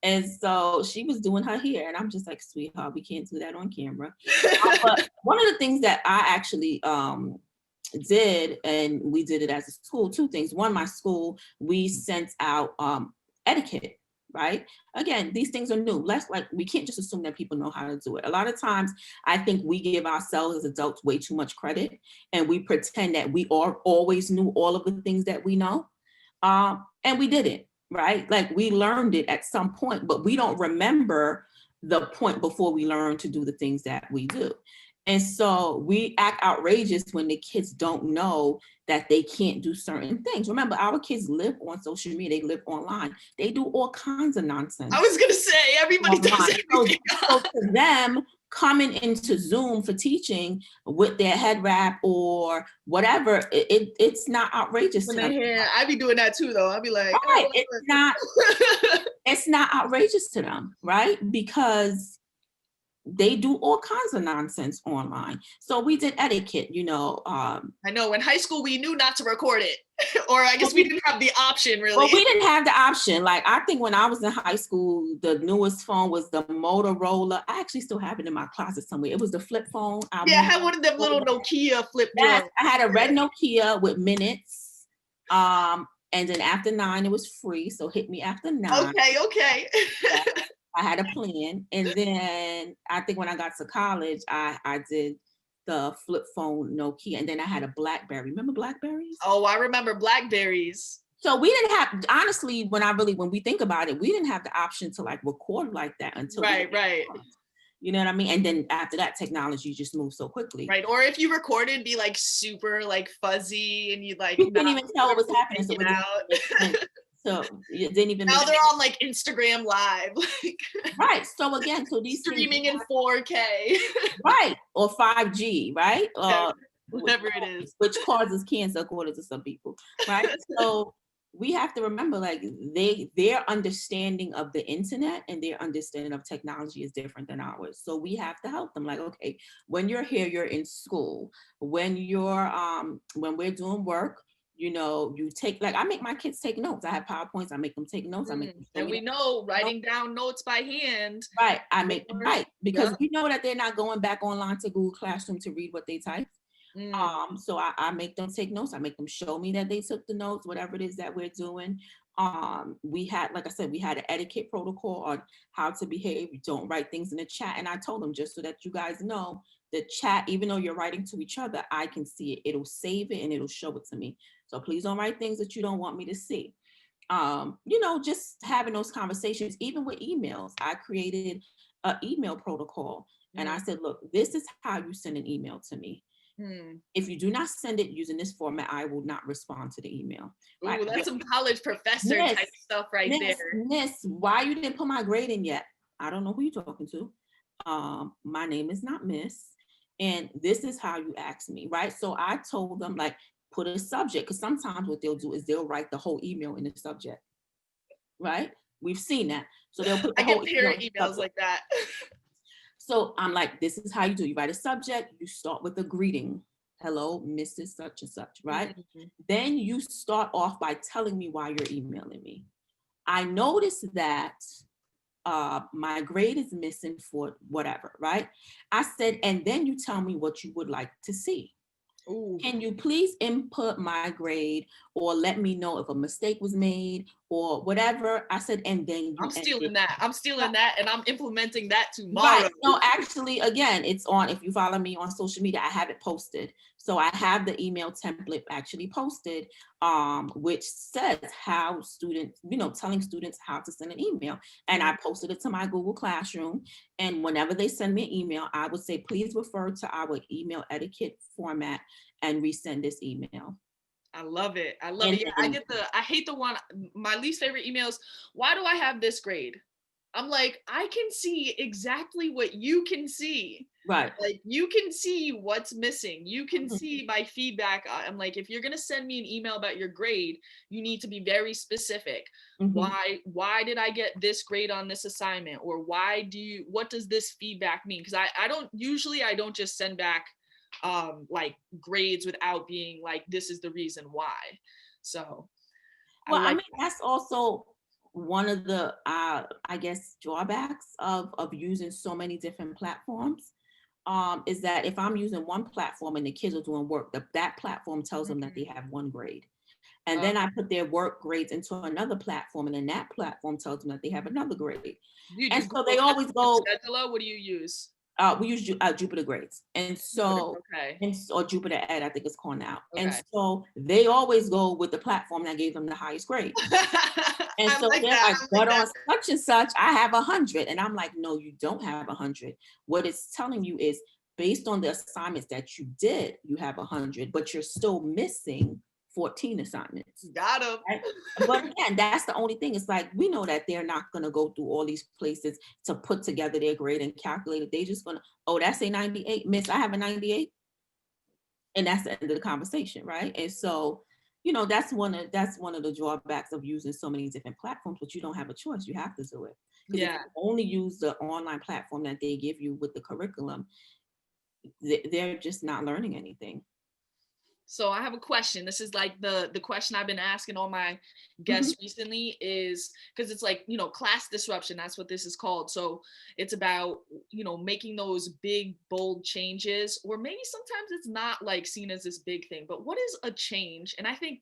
Speaker 1: And so she was doing her hair, and I'm just like, sweetheart, we can't do that on camera. But one of the things that I actually did, and we did it as a school, two things. One, my school, we sent out etiquette, right? Again, these things are new. We can't just assume that people know how to do it. A lot of times, I think we give ourselves as adults way too much credit, and we pretend that we always knew all of the things that we know, and we didn't. Right? Like we learned it at some point, but we don't remember the point before we learn to do the things that we do. And so we act outrageous when the kids don't know that they can't do certain things. Remember, our kids live on social media, they live online. They do all kinds of nonsense.
Speaker 3: I was gonna say, everybody does everything.
Speaker 1: So to them, coming into Zoom for teaching with their head wrap or whatever, it's not outrageous.
Speaker 3: I be doing that too, though. I'll be like,
Speaker 1: right, it's not outrageous to them, right? Because they do all kinds of nonsense online. So we did etiquette, I
Speaker 3: know in high school we knew not to record it, or I guess we didn't have the option really.
Speaker 1: Well, we didn't have the option. Like I think when I was in high school, the newest phone was the Motorola. I actually still have it in my closet somewhere. It was the flip phone.
Speaker 3: I had one of them little Nokia flip phones.
Speaker 1: I had a red Nokia with minutes. And then after 9, it was free. So hit me after 9.
Speaker 3: Okay.
Speaker 1: I had a plan. And then I think when I got to college, I did the flip phone Nokia. And then I had a BlackBerry. Remember BlackBerries?
Speaker 3: Oh, I remember BlackBerries.
Speaker 1: So we didn't have, honestly, when we think about it, we didn't have the option to like record like that until
Speaker 3: right.
Speaker 1: You know what I mean? And then after that, technology just moves so quickly.
Speaker 3: Right. Or if you recorded, be like super like fuzzy and you like
Speaker 1: You couldn't even tell what was happening. So
Speaker 3: it
Speaker 1: it didn't
Speaker 3: out.
Speaker 1: make sense. So it didn't even
Speaker 3: Now
Speaker 1: make
Speaker 3: they're
Speaker 1: sense.
Speaker 3: on like Instagram live, like
Speaker 1: Right. So again, so these things,
Speaker 3: streaming in 4K.
Speaker 1: right, or 5G, right?
Speaker 3: Whatever it is.
Speaker 1: Which causes cancer according to some people, right? So we have to remember, like, their understanding of the internet and their understanding of technology is different than ours. So we have to help them, like, okay, when you're here, you're in school. When we're doing work, you know, you take, like, I make my kids take notes. I have PowerPoints, I make them take notes. I make them show
Speaker 3: And
Speaker 1: me
Speaker 3: we
Speaker 1: that.
Speaker 3: know writing down notes by hand.
Speaker 1: Right, right, because
Speaker 3: Yep.
Speaker 1: we know that they're not going back online to Google Classroom to read what they type. So I make them take notes. I make them show me that they took the notes, whatever it is that we're doing. We had, like I said, we had an etiquette protocol on how to behave. You don't write things in the chat. And I told them, just so that you guys know, the chat, even though you're writing to each other, I can see it. It'll save it and it'll show it to me. So please don't write things that you don't want me to see. You know, just having those conversations, even with emails. I created an email protocol and I said, look, this is how you send an email to me. If you do not send it using this format, I will not respond to the email. Right?
Speaker 3: Ooh, that's some college professor type stuff right there.
Speaker 1: Miss, why you didn't put my grade in yet? I don't know who you're talking to. My name is not Miss. And this is how you ask me, right? So I told them, like, put a subject, because sometimes what they'll do is they'll write the whole email in the subject, right? We've seen that. So they'll put the
Speaker 3: I
Speaker 1: whole
Speaker 3: get parent emails like that.
Speaker 1: So I'm like, this is how you do. You write a subject, you start with a greeting. Hello, Mrs. Such and such, right? Then you start off by telling me why you're emailing me. I noticed that my grade is missing for whatever, right? I said, and then you tell me what you would like to see.
Speaker 3: Ooh.
Speaker 1: Can you please input my grade or let me know if a mistake was made or whatever? I said, and then you
Speaker 3: I'm stealing that. I'm stealing that and I'm implementing that tomorrow.
Speaker 1: Right. No, actually, again, it's on, if you follow me on social media, I have it posted. So I have the email template actually posted, which says how students, you know, telling students how to send an email. And I posted it to my Google Classroom. And whenever they send me an email, I would say, please refer to our email etiquette format and resend this email.
Speaker 3: I love it. I love it. Yeah, I hate the one, my least favorite emails. Why do I have this grade? I'm like, I can see exactly what you can see.
Speaker 1: Right.
Speaker 3: Like, you can see what's missing. You can see my feedback. I'm like, if you're going to send me an email about your grade, you need to be very specific. Why did I get this grade on this assignment? Or what does this feedback mean? Because I don't just send back like grades without being like, this is the reason why. So
Speaker 1: well, I mean, that's also one of the I guess drawbacks of using so many different platforms, is that if I'm using one platform and the kids are doing work, that platform tells them that they have one grade. And then I put their work grades into another platform, and then that platform tells them that they have another grade. And so they always go,
Speaker 3: Scheduler, what do you use?
Speaker 1: We use Jupiter Grades. And so, or Jupiter Ed, I think it's called now. And so they always go with the platform that gave them the highest grade. And so they're like, but on such and such, I have 100. And I'm like, no, you don't have 100. What it's telling you is, based on the assignments that you did, you have 100, but you're still missing 14 assignments.
Speaker 3: Got him.
Speaker 1: Right? But again, that's the only thing. It's like, we know that they're not going to go through all these places to put together their grade and calculate it. They just going to, oh, that's a 98, miss, I have a 98. And that's the end of the conversation, right? And so, you know, that's one of the drawbacks of using so many different platforms, but you don't have a choice. You have to do it. Because if you only use the online platform that they give you with the curriculum, they're just not learning anything.
Speaker 3: So I have a question. This is like the question I've been asking all my guests recently, is because it's like, you know, class disruption, that's what this is called. So it's about, you know, making those big, bold changes, or maybe sometimes it's not like seen as this big thing, but what is a change? And I think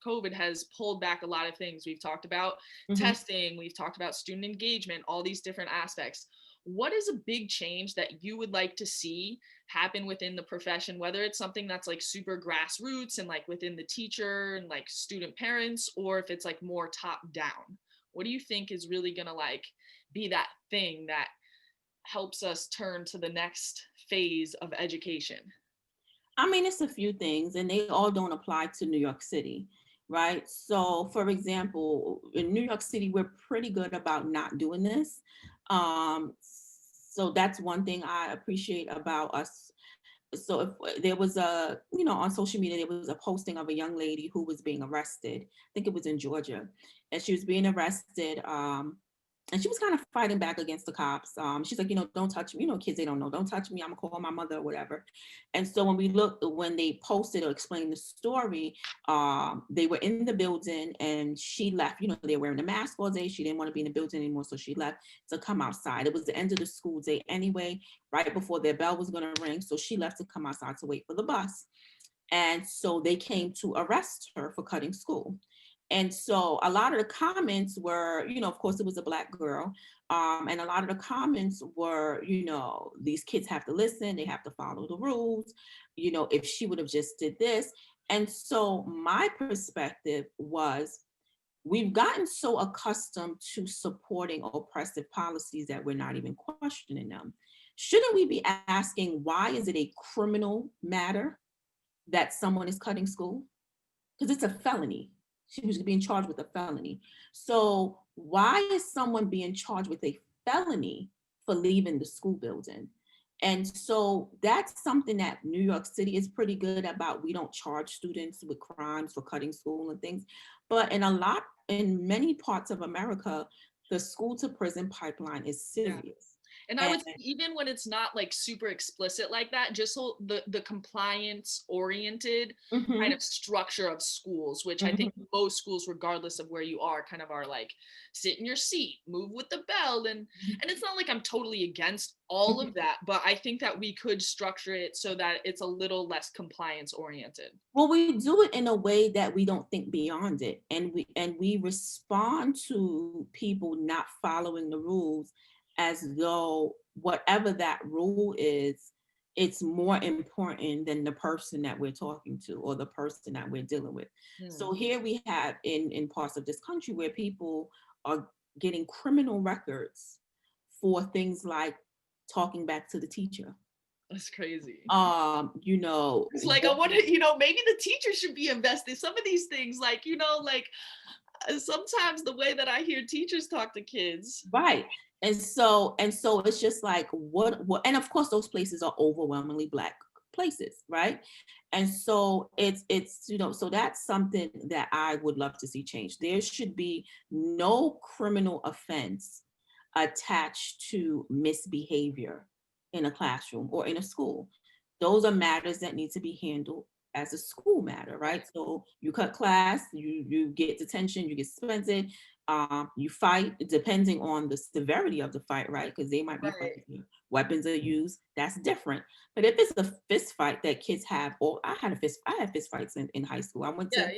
Speaker 3: COVID has pulled back a lot of things. We've talked about testing, we've talked about student engagement, all these different aspects. What is a big change that you would like to see happen within the profession, whether it's something that's like super grassroots and like within the teacher and like student parents, or if it's like more top down? What do you think is really gonna like be that thing that helps us turn to the next phase of education?
Speaker 1: I mean, it's a few things, and they all don't apply to New York City, right? So, for example, in New York City, we're pretty good about not doing this. So that's one thing I appreciate about us. So if there was a, on social media, there was a posting of a young lady who was being arrested. I think it was in Georgia, and she was being arrested. And she was kind of fighting back against the cops. She's like, don't touch me. Kids, they don't know. Don't touch me. I'm gonna call my mother or whatever. And so when they posted or explained the story, they were in the building and she left. They were wearing a mask all day. She didn't want to be in the building anymore, so she left to come outside. It was the end of the school day anyway, right before their bell was gonna ring. So she left to come outside to wait for the bus. And so they came to arrest her for cutting school. And so a lot of the comments were, of course, it was a Black girl. And a lot of the comments were, these kids have to listen, they have to follow the rules, if she would have just did this. And so my perspective was, we've gotten so accustomed to supporting oppressive policies that we're not even questioning them. Shouldn't we be asking, why is it a criminal matter that someone is cutting school? Because it's a felony. She was being charged with a felony. So why is someone being charged with a felony for leaving the school building? And so that's something that New York City is pretty good about. We don't charge students with crimes for cutting school and things. But in many parts of America, the school to prison pipeline is serious.
Speaker 3: And I would say, even when it's not like super explicit like that, just so the compliance oriented kind of structure of schools, which I think most schools, regardless of where you are, kind of are like, sit in your seat, move with the bell. And it's not like I'm totally against all of that, but I think that we could structure it so that it's a little less compliance oriented.
Speaker 1: Well, we do it in a way that we don't think beyond it. And we respond to people not following the rules as though whatever that rule is, it's more important than the person that we're talking to or the person that we're dealing with. So here we have in parts of this country where people are getting criminal records for things like talking back to the teacher.
Speaker 3: That's crazy.
Speaker 1: It's
Speaker 3: like, I wonder, maybe the teacher should be invested. Some of these things, like, sometimes the way that I hear teachers talk to kids.
Speaker 1: Right. And so it's just like, what, and of course those places are overwhelmingly Black places, right? And so it's so that's something that I would love to see change. There should be no criminal offense attached to misbehavior in a classroom or in a school. Those are matters that need to be handled as a school matter, right? So you cut class, you get detention, you get suspended, you fight, depending on the severity of the fight, right? Because they might be fighting, weapons are used, that's different. But if it's a fist fight that kids have, or I had fist fights in high school. I went to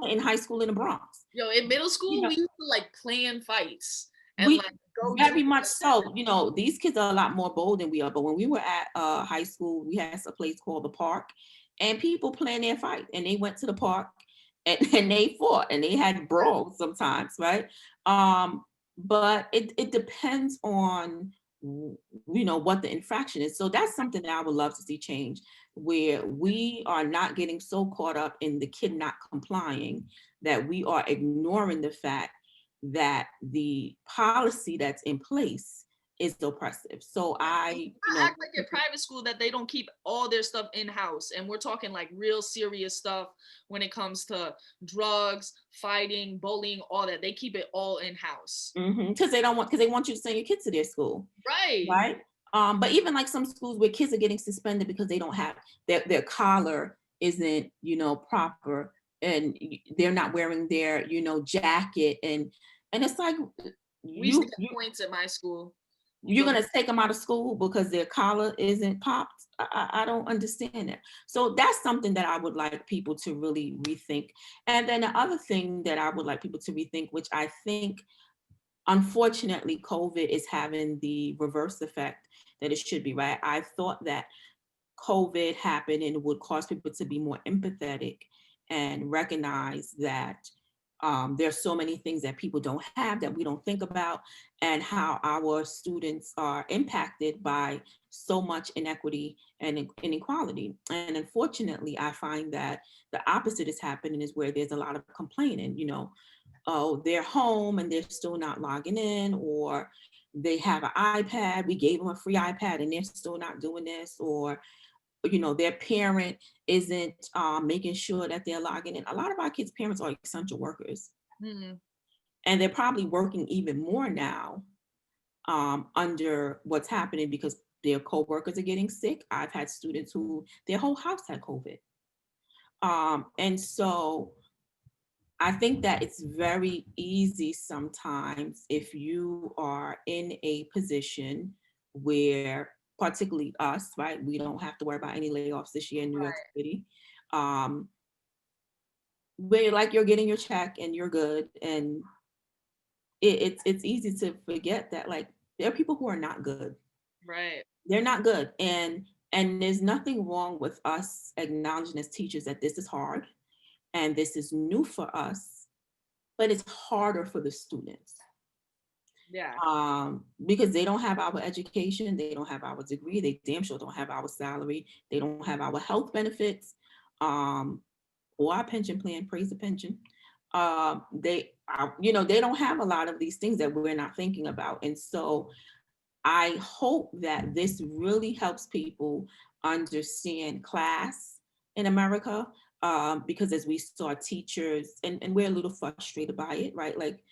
Speaker 1: in high school in the Bronx.
Speaker 3: In middle school, we used to like plan fights. And
Speaker 1: we
Speaker 3: like go
Speaker 1: very much so. These kids are a lot more bold than we are. But when we were at high school, we had a place called the Park, and people planned their fight, and they went to the park, and they fought, and they had brawls sometimes, right? But it depends on what the infraction is. So that's something that I would love to see change, where we are not getting so caught up in the kid not complying that we are ignoring the fact that the policy that's in place is oppressive. So I
Speaker 3: act like in private school that they don't keep all their stuff in-house, and we're talking like real serious stuff when it comes to drugs, fighting, bullying, all that. They keep it all in-house
Speaker 1: because they want you to send your kids to their school, right? But even like some schools where kids are getting suspended because they don't have their collar isn't proper, and they're not wearing their jacket, and it's like,
Speaker 3: we used to get points at my school.
Speaker 1: You're going to take them out of school because their collar isn't popped? I don't understand that. So that's something that I would like people to really rethink. And then the other thing that I would like people to rethink, which I think, unfortunately, COVID is having the reverse effect that it should be, right? I thought that COVID happened and it would cause people to be more empathetic and recognize that There's so many things that people don't have that we don't think about, and how our students are impacted by so much inequity and inequality. And unfortunately, I find that the opposite is happening, is where there's a lot of complaining, oh, they're home and they're still not logging in, or they have an iPad, we gave them a free iPad and they're still not doing this, or their parent isn't making sure that they're logging in. A lot of our kids' parents are essential workers,
Speaker 3: Mhm.
Speaker 1: and they're probably working even more now under what's happening because their coworkers are getting sick. I've had students who their whole house had COVID. And so I think that it's very easy sometimes, if you are in a position where, particularly us, right? We don't have to worry about any layoffs this year in New York City. Um, where like you're getting your check and you're good, and it's easy to forget that like there are people who are not good.
Speaker 3: Right.
Speaker 1: They're not good, and there's nothing wrong with us acknowledging as teachers that this is hard and this is new for us, but it's harder for the students.
Speaker 3: Yeah.
Speaker 1: Because they don't have our education, they don't have our degree, they damn sure don't have our salary, they don't have our health benefits, or our pension plan, praise the pension. They are, they don't have a lot of these things that we're not thinking about. And so I hope that this really helps people understand class in America, because as we saw teachers, and we're a little frustrated by it, right? Like,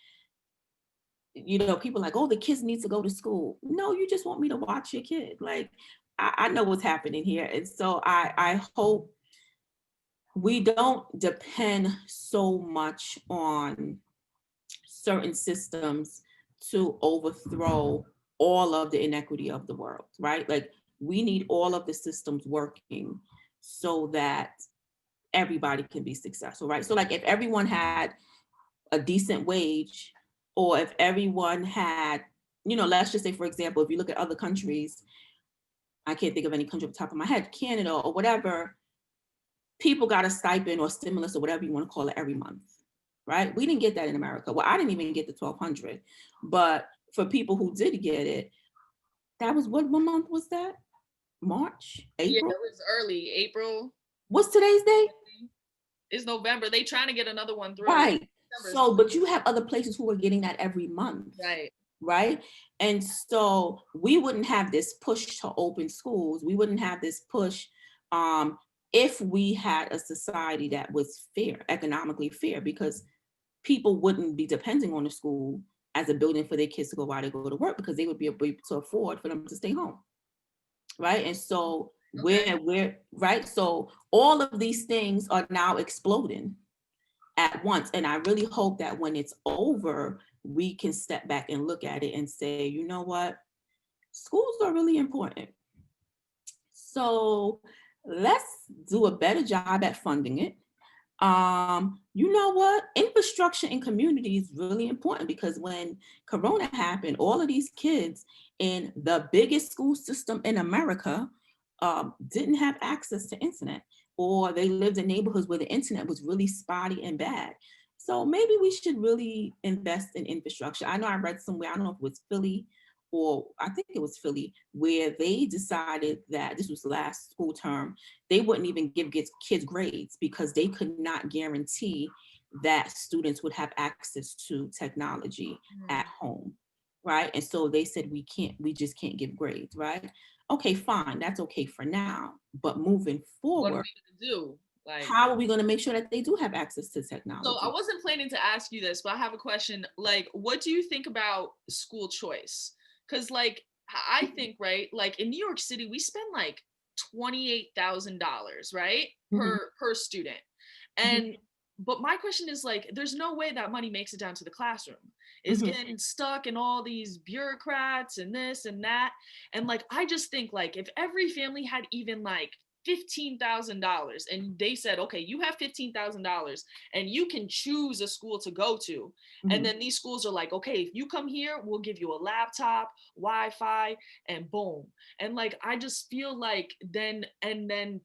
Speaker 1: people like, oh, the kids need to go to school. No, you just want me to watch your kid. Like, I know what's happening here. And so I hope we don't depend so much on certain systems to overthrow all of the inequity of the world, right? Like, we need all of the systems working so that everybody can be successful, right? So like if everyone had a decent wage, or if everyone had, let's just say, for example, if you look at other countries, I can't think of any country off the top of my head, Canada or whatever, people got a stipend or stimulus or whatever you want to call it every month, right? We didn't get that in America. Well, I didn't even get the 1,200, but for people who did get it, that was what month was that? March,
Speaker 3: Yeah,
Speaker 1: April?
Speaker 3: it was early. April
Speaker 1: What's today's date?
Speaker 3: is November. They trying to get another one through.
Speaker 1: Right. So, but you have other places who are getting that every month.
Speaker 3: Right.
Speaker 1: Right. And so we wouldn't have this push to open schools. We wouldn't have this push if we had a society that was fair, economically fair, because people wouldn't be depending on the school as a building for their kids to go while they go to work, because they would be able to afford for them to stay home. Right. And so we're right. So all of these things are now exploding at once. And I really hope that when it's over, we can step back and look at it and say, you know what? Schools are really important. So let's do a better job at funding it. You know what? Infrastructure in community is really important, because when Corona happened, all of these kids in the biggest school system in America didn't have access to internet, or they lived in neighborhoods where the internet was really spotty and bad. So maybe we should really invest in infrastructure. I know I read somewhere, I don't know if it was Philly, or I think it was Philly, where they decided that this was last school term, they wouldn't even give kids grades because they could not guarantee that students would have access to technology at home, right? And so they said, we just can't give grades, right? Okay, fine, that's okay for now, but moving
Speaker 3: What are
Speaker 1: forward,
Speaker 3: we gonna do? Like,
Speaker 1: how are we going to make sure that they do have access to
Speaker 3: so
Speaker 1: technology?
Speaker 3: I wasn't planning to ask you this, but I have a question. Like, what do you think about school choice? Because, like, I think, right, like in New York City, we spend like $28,000, right,
Speaker 1: Mhm,
Speaker 3: per student,
Speaker 1: mhm,
Speaker 3: and but my question is like, there's no way that money makes it down to the classroom. It's
Speaker 1: mhm.
Speaker 3: getting stuck in all these bureaucrats and this and that, and like I just think like if every family had even like $15,000. And they said, okay, you have $15,000 and you can choose a school to go to.
Speaker 1: Mhm.
Speaker 3: And then these schools are like, okay, if you come here, we'll give you a laptop, Wi-Fi, and boom. And like, I just feel like then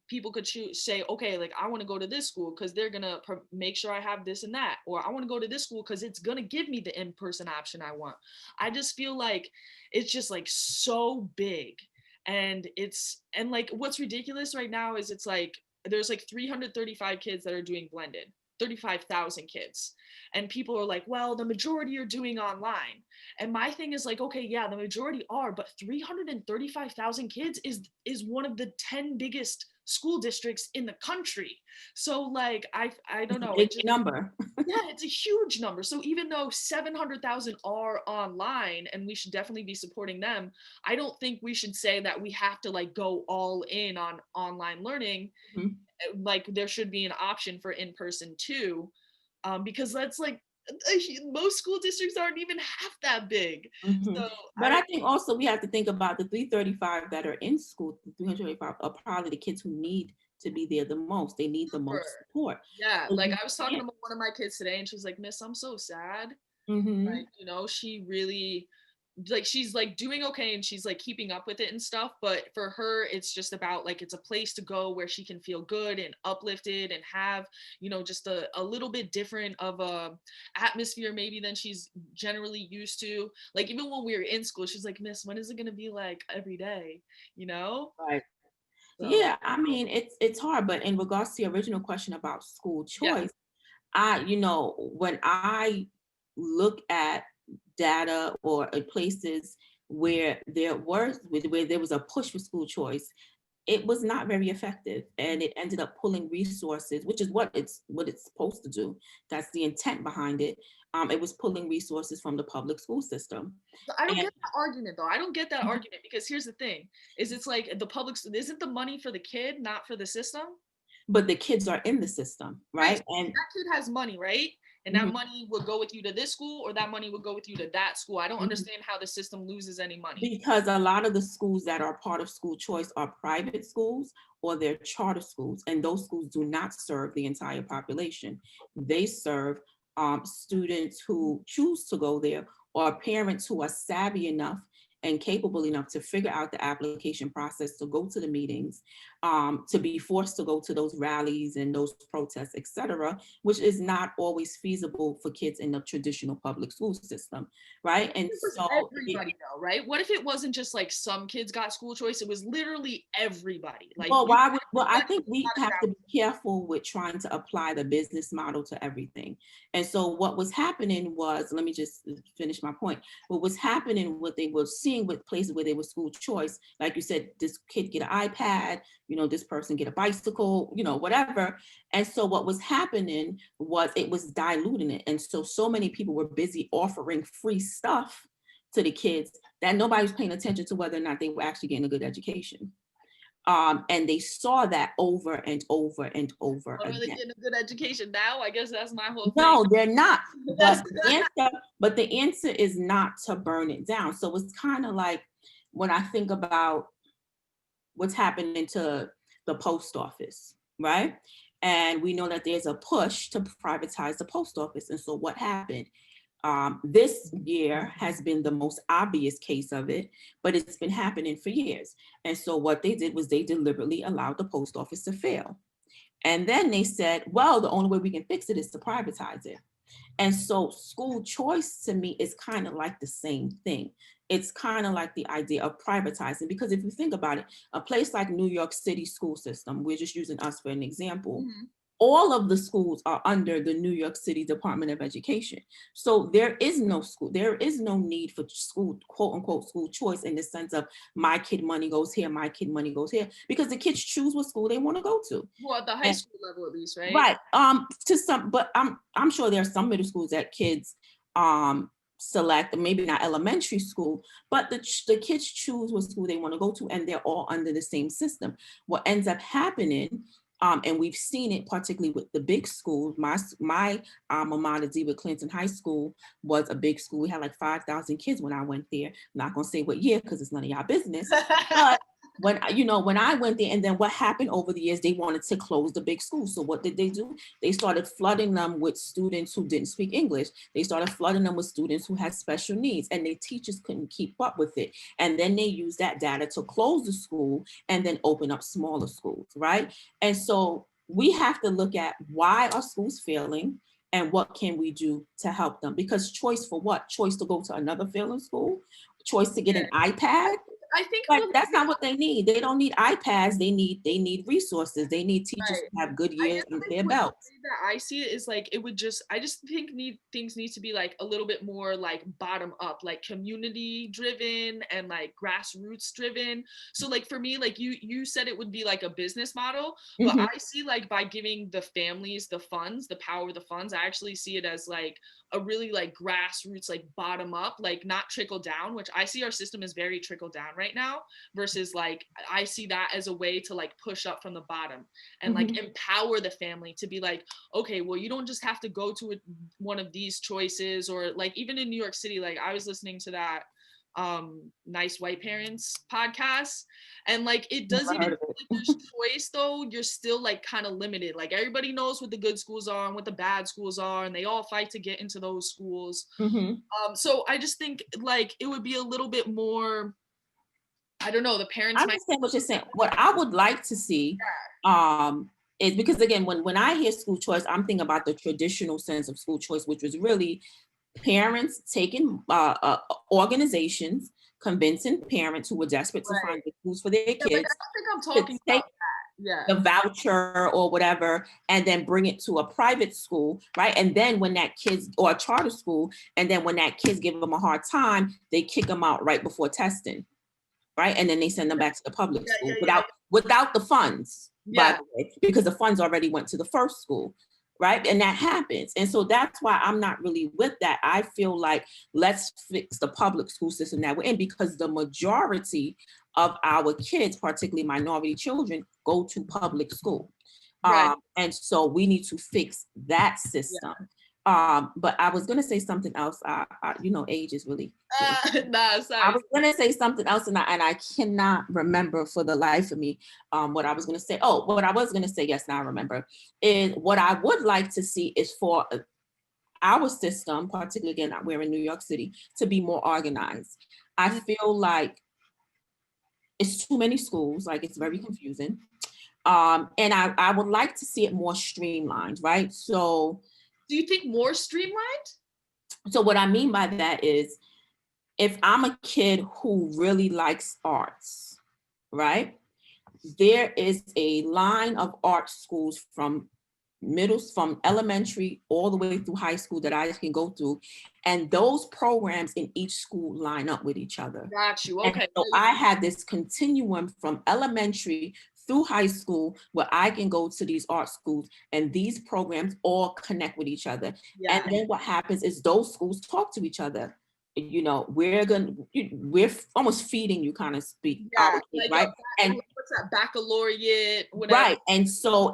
Speaker 3: people could say, okay, like I want to go to this school because they're gonna make sure I have this and that, or I want to go to this school because it's gonna give me the in-person option I want. I just feel like it's just like so big. And like what's ridiculous right now is it's like there's like 335 kids that are doing blended, 35,000 kids, and people are like, well, the majority are doing online. And my thing is like, okay, yeah, the majority are, but 335,000 kids is one of the 10 biggest school districts in the country. So like I don't know,
Speaker 1: Big number.
Speaker 3: yeah, it's a huge number. So even though 700,000 are online and we should definitely be supporting them, I don't think we should say that we have to like go all in on online learning.
Speaker 1: Mhm.
Speaker 3: Like there should be an option for in-person too, because that's like most school districts aren't even half that big.
Speaker 1: Mhm.
Speaker 3: So
Speaker 1: But I think also we have to think about the 335 that are in school. The 335 are probably the kids who need to be there the most. They need the most support.
Speaker 3: yeah,
Speaker 1: So
Speaker 3: like
Speaker 1: you
Speaker 3: I was talking
Speaker 1: can't.
Speaker 3: to one of my kids today and she was like, Miss, I'm so sad.
Speaker 1: Mhm.
Speaker 3: Like, you know, she really like she's like doing okay and she's like keeping up with it and stuff, but for her it's just about like it's a place to go where she can feel good and uplifted and have, you know, just a little bit different of a atmosphere maybe than she's generally used to. Like even when we were in school, she's like, Miss, when is it going to be like every day, you know?
Speaker 1: Right.
Speaker 3: So
Speaker 1: Yeah, I mean it's hard, but in regards to the original question about school
Speaker 3: yeah.
Speaker 1: choice, when I look at data or places where there was a push for school choice, it was not very effective, and it ended up pulling resources, which is what it's supposed to do. That's the intent behind it. It was pulling resources from the public school system.
Speaker 3: I don't
Speaker 1: And
Speaker 3: get that argument though. I don't get that argument because here's the thing is it's like the public isn't the money for the kid, not for the system.
Speaker 1: but the kids are in the system,
Speaker 3: Right.
Speaker 1: right?
Speaker 3: So
Speaker 1: And
Speaker 3: that kid has money, right? And that
Speaker 1: mhm,
Speaker 3: money would go with you to this school or that money would go with you to that school. I don't
Speaker 1: mhm.
Speaker 3: understand how the system loses any money.
Speaker 1: Because a lot of the schools that are part of school choice are private schools or they're charter schools, and those schools do not serve the entire population. They serve students who choose to go there, or parents who are savvy enough and capable enough to figure out the application process, to go to the meetings, to be forced to go to those rallies and those protests, etc., which is not always feasible for kids in the traditional public school system, right? And
Speaker 3: It was
Speaker 1: so
Speaker 3: everybody though, right? What if it wasn't just like some kids got school choice? It was literally everybody. Like
Speaker 1: well,
Speaker 3: you
Speaker 1: I
Speaker 3: got
Speaker 1: think we have to
Speaker 3: out.
Speaker 1: be careful with trying to apply the business model to everything. And so what was happening was, let me just finish my point. What was happening, what they were seeing with places where they were school choice, like you said, this kid get an iPad, this person get a bicycle, whatever. And so what was happening was it was diluting it. And so many people were busy offering free stuff to the kids that nobody was paying attention to whether or not they were actually getting a good education. And they saw that over and over and over
Speaker 3: Are they
Speaker 1: again.
Speaker 3: getting a good education now? I guess that's my whole thing.
Speaker 1: No, they're not.
Speaker 3: That's
Speaker 1: But the answer is not to burn it down. So it's kind of like when I think about what's happening to the post office, right? And we know that there's a push to privatize the post office. And so what happened? This year has been the most obvious case of it, but it's been happening for years. And so what they did was they deliberately allowed the post office to fail. And then they said, well, the only way we can fix it is to privatize it. And so school choice to me is kind of like the same thing. It's kind of like the idea of privatizing, because if you think about it, a place like New York City school system, we're just using us for an example, all of the schools are under the New York City Department of Education. So there is no need for school, quote unquote, school choice in the sense of my kid money goes here, my kid money goes here, because the kids choose what school they want to go to.
Speaker 3: Well, at the high school level at least, right?
Speaker 1: Right. To some, but I'm sure there are some middle schools that kids select, maybe not elementary school, but the kids choose what school they want to go to, and they're all under the same system. What ends up happening, and we've seen it particularly with the big schools. My alma mater, DeWitt Clinton High School, was a big school. We had like 5,000 kids when I went there. I'm not gonna say what year because it's none of y'all business. But when I went there, and then what happened over the years, they wanted to close the big schools. So what did they do? They started flooding them with students who didn't speak English. They started flooding them with students who had special needs, and their teachers couldn't keep up with it. And then they used that data to close the school and then open up smaller schools, right? And so we have to look at, why are schools failing and what can we do to help them? Because choice for what? Choice to go to another failing school? Choice to get an iPad?
Speaker 3: I think
Speaker 1: But that's not what they need. They don't need iPads. They need resources. They need teachers
Speaker 3: Right.
Speaker 1: who have good
Speaker 3: I
Speaker 1: years
Speaker 3: guess
Speaker 1: under
Speaker 3: like
Speaker 1: their
Speaker 3: the
Speaker 1: belts.
Speaker 3: way that I see it is like, I just think things need to be like a little bit more like bottom up, like community driven and like grassroots driven. So like for me, like you said, it would be like a business model, but
Speaker 1: Mhm.
Speaker 3: I see like by giving the families the funds, the power of the funds, I actually see it as like a really like grassroots, like bottom up, like not trickle down, which I see our system is very trickle down right now, versus like I see that as a way to like push up from the bottom and like
Speaker 1: Mhm.
Speaker 3: empower the family to be like, okay, well, you don't just have to go to one of these choices. Or like even in New York City, like I was listening to that Nice White Parents podcast, and like it does,
Speaker 1: Never
Speaker 3: even
Speaker 1: heard of it.
Speaker 3: like there's choice though, you're still like kind of limited. Like everybody knows what the good schools are and what the bad schools are, and they all fight to get into those schools.
Speaker 1: Mhm.
Speaker 3: So I just think like it would be a little bit more, I don't know, the
Speaker 1: I
Speaker 3: parents might.
Speaker 1: understand what you're saying. What I would like to see, is, because again, when I hear school choice, I'm thinking about the traditional sense of school choice, which was really parents taking organizations, convincing parents who were desperate to
Speaker 3: Right.
Speaker 1: find good schools for their
Speaker 3: Yeah, like I
Speaker 1: kids
Speaker 3: don't think I'm
Speaker 1: to
Speaker 3: talking
Speaker 1: take
Speaker 3: about that. Yeah.
Speaker 1: the voucher or whatever and then bring it to a private school, right? And then when that kid's, or a charter school, and then when that kids give them a hard time, they kick them out right before testing, right? And then they send them back to the public
Speaker 3: Yeah,
Speaker 1: school
Speaker 3: yeah, yeah,
Speaker 1: without the funds, by
Speaker 3: yeah.
Speaker 1: the way, because the funds already went to the first school, right? And that happens. And so that's why I'm not really with that. I feel like, let's fix the public school system that we're in, because the majority of our kids, particularly minority children, go to public school.
Speaker 3: Right.
Speaker 1: And so we need to fix that
Speaker 3: Yeah.
Speaker 1: system. But I was going to say something else. Age is really
Speaker 3: Nah,
Speaker 1: I
Speaker 3: sorry.
Speaker 1: was gonna say something else, and I cannot remember for the life of me what I was gonna say. Oh, what I was gonna say, yes, now I remember, is what I would like to see is for our system, particularly again, we're in New York City, to be more organized. I
Speaker 3: Mm.
Speaker 1: feel like it's too many schools, like it's very confusing. And I would like to see it more streamlined, right?
Speaker 3: Do you think more streamlined?
Speaker 1: So what I mean by that is, if I'm a kid who really likes arts, right? There is a line of art schools from elementary all the way through high school that I can go through. And those programs in each school line up with each other.
Speaker 3: Got you.
Speaker 1: And
Speaker 3: Okay.
Speaker 1: so I have this continuum from elementary through high school where I can go to these art schools, and these programs all connect with each other.
Speaker 3: Yeah.
Speaker 1: And then what happens is those schools talk to each other. We're almost feeding you, kind of speak,
Speaker 3: Yeah.
Speaker 1: our kids,
Speaker 3: Like
Speaker 1: right? And
Speaker 3: what's that, baccalaureate, whatever.
Speaker 1: right. And so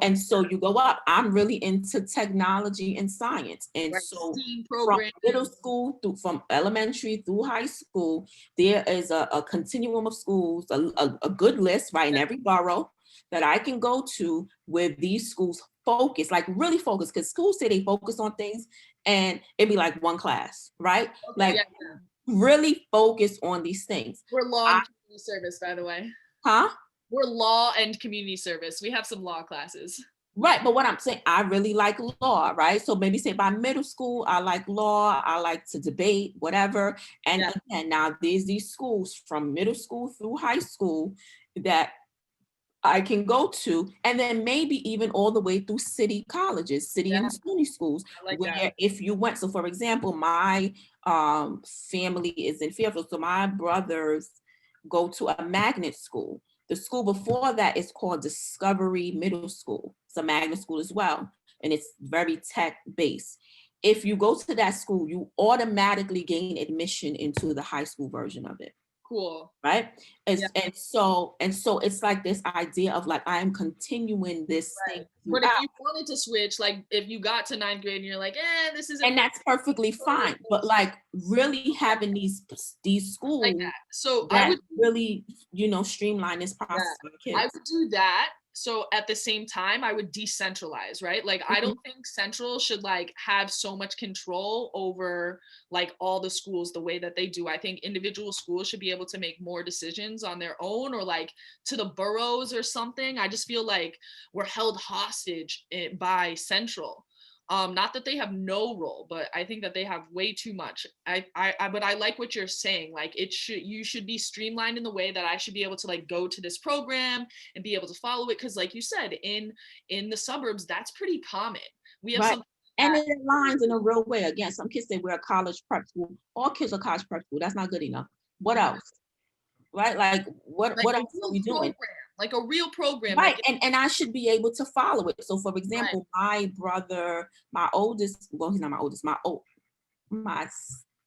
Speaker 1: you go up. I'm really into technology and science. And
Speaker 3: Right.
Speaker 1: so
Speaker 3: STEAM
Speaker 1: from
Speaker 3: program.
Speaker 1: middle school from elementary through high school, there is a continuum of schools, a good list, right, in every borough that I can go to where these schools focus, like really focus, because schools say they focus on things and it'd be like one class, right?
Speaker 3: Okay,
Speaker 1: Like
Speaker 3: yeah, yeah.
Speaker 1: really focus on these things.
Speaker 3: We're law and community service, by the way.
Speaker 1: Huh?
Speaker 3: We're law and community service. We have some law classes.
Speaker 1: Right, but what I'm saying, I really like law, right? So maybe say by middle school, I like law, I like to debate, whatever. And
Speaker 3: Yeah.
Speaker 1: again, now there's these schools from middle school through high school that I can go to, and then maybe even all the way through city colleges, city and SUNY schools,
Speaker 3: I like that.
Speaker 1: where if you went, so for example, my family is in Fairfield, so my brothers go to a magnet school. The school before that is called Discovery Middle School. It's a magnet school as well, and it's very tech based. If you go to that school, you automatically gain admission into the high school version of it.
Speaker 3: Cool.
Speaker 1: right?
Speaker 3: Yeah.
Speaker 1: And so it's like this idea of like, I am continuing this thing
Speaker 3: But if
Speaker 1: throughout.
Speaker 3: you wanted to switch, like if you got to ninth grade and you're like, this isn't
Speaker 1: And that's perfectly fine. But like really having these
Speaker 3: like
Speaker 1: schools
Speaker 3: that. So I
Speaker 1: that
Speaker 3: would,
Speaker 1: really, streamline this
Speaker 3: yeah,
Speaker 1: process for the
Speaker 3: I
Speaker 1: kids.
Speaker 3: would do that. So at the same time, I would decentralize, right? Like I
Speaker 1: Mhm.
Speaker 3: don't think central should like have so much control over like all the schools the way that they do. I think individual schools should be able to make more decisions on their own, or like to the boroughs or something. I just feel like we're held hostage by central. Not that they have no role, but I think that they have way too much. But I like what you're saying. Like you should be streamlined in the way that I should be able to like go to this program and be able to follow it. Cause like you said, in the suburbs, that's pretty common. We have
Speaker 1: Right.
Speaker 3: some
Speaker 1: And
Speaker 3: that,
Speaker 1: it aligns in a real way. Again, some kids say we're a college prep school. All kids are college prep school. That's not good enough. What else? Right? Like what
Speaker 3: like a
Speaker 1: else are
Speaker 3: real
Speaker 1: we doing?
Speaker 3: program, like a real program.
Speaker 1: Right.
Speaker 3: Like
Speaker 1: And I should be able to follow it. So for
Speaker 3: right.
Speaker 1: example, my brother, my oldest, well, he's not my oldest, my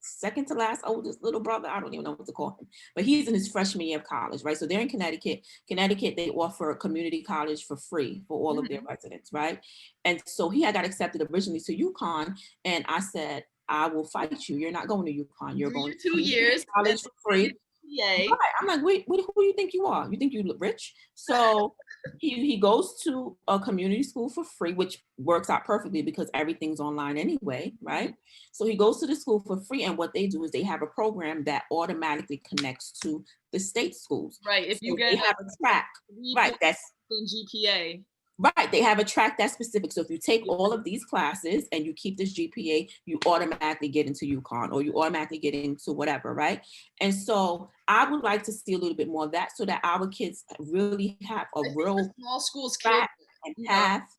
Speaker 1: second to last oldest little brother, I don't even know what to call him, but he's in his freshman year of college, right? So they're in Connecticut. They offer a community college for free for all of their residents, right? And so he had got accepted originally to UConn, and I said, I will fight you. You're not going to UConn. You're
Speaker 3: Do
Speaker 1: going
Speaker 3: your
Speaker 1: to
Speaker 3: 2
Speaker 1: community
Speaker 3: years and
Speaker 1: college for
Speaker 3: then
Speaker 1: free.
Speaker 3: get your
Speaker 1: Right.
Speaker 3: PA.
Speaker 1: I'm like, wait, who you think you are? You think you look rich? So he goes to a community school for free, which works out perfectly because everything's online anyway, right? So he goes to the school for free, and what they do is they have a program that automatically connects to the state schools.
Speaker 3: Right. If you
Speaker 1: So
Speaker 3: get
Speaker 1: they have a track,
Speaker 3: 3
Speaker 1: right?
Speaker 3: points
Speaker 1: That's
Speaker 3: in GPA.
Speaker 1: right. They have a track that's specific. So if you take all of these classes and you keep this GPA, you automatically get into UConn, or you automatically get into whatever, right? And so I would like to see a little bit more of that, so that our kids really have a
Speaker 3: I think
Speaker 1: real
Speaker 3: the small schools killed
Speaker 1: track
Speaker 3: it,
Speaker 1: and
Speaker 3: you know?
Speaker 1: path.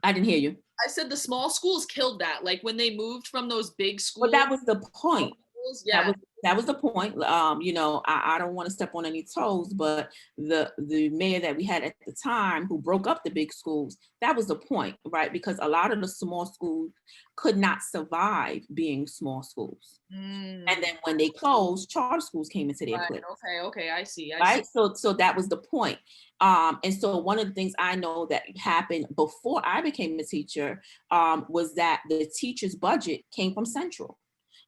Speaker 1: I didn't hear you.
Speaker 3: I said the small schools killed that. Like when they moved from those big
Speaker 1: But
Speaker 3: schools,
Speaker 1: that was the point. That
Speaker 3: yeah.
Speaker 1: was the point. I don't want to step on any toes, but the mayor that we had at the time, who broke up the big schools, that was the point, right? Because a lot of the small schools could not survive being small schools. And then when they closed, charter schools came into their
Speaker 3: Right.
Speaker 1: place.
Speaker 3: Okay. I see.
Speaker 1: Right. So that was the point. And so one of the things I know that happened before I became a teacher was that the teacher's budget came from Central.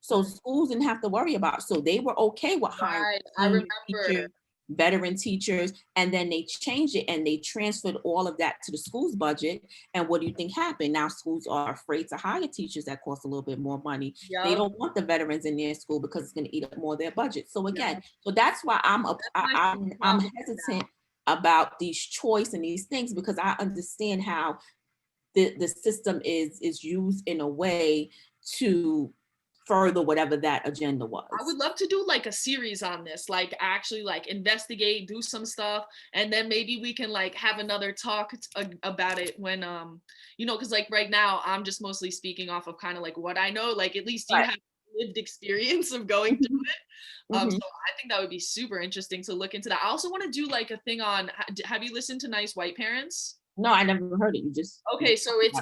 Speaker 1: So schools didn't have to worry about. So they were okay with hiring
Speaker 3: Right. I
Speaker 1: senior
Speaker 3: remember.
Speaker 1: teachers, veteran teachers, and then they changed it and they transferred all of that to the school's budget. And what do you think happened? Now schools are afraid to hire teachers that cost a little bit more money. They
Speaker 3: Yep.
Speaker 1: don't want the veterans in their school because it's going to eat up more of their budget. So again,
Speaker 3: Yep.
Speaker 1: so that's why I'm
Speaker 3: problem
Speaker 1: hesitant about these choice and these things, because I understand how the system is used in a way to further whatever that agenda was.
Speaker 3: I would love to do like a series on this, like actually like investigate, do some stuff, and then maybe we can like have another talk about it when because like right now I'm just mostly speaking off of kind of like what I know, like at least you
Speaker 1: Right.
Speaker 3: have lived experience of going through it.
Speaker 1: Mhm.
Speaker 3: So I think that would be super interesting to look into that. I also want to do like a thing on, have you listened to Nice White Parents?
Speaker 1: No, I never heard it. You just
Speaker 3: Okay, so it's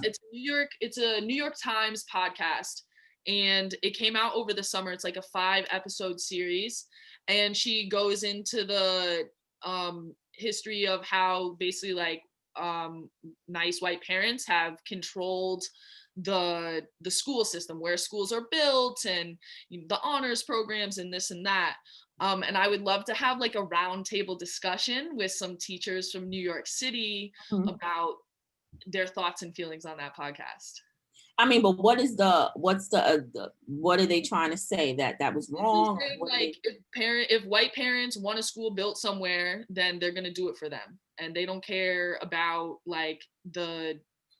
Speaker 3: a New York Times podcast, and it came out over the summer. It's like a 5-episode series, and she goes into the history of how basically like nice white parents have controlled the school system, where schools are built, and the honors programs and this and that. And I would love to have like a roundtable discussion with some teachers from New York City
Speaker 1: Mhm.
Speaker 3: about their thoughts and feelings on that podcast.
Speaker 1: I mean, but what are they trying to say, that was wrong?
Speaker 3: Saying, like if white parents want a school built somewhere, then they're gonna do it for them, and they don't care about like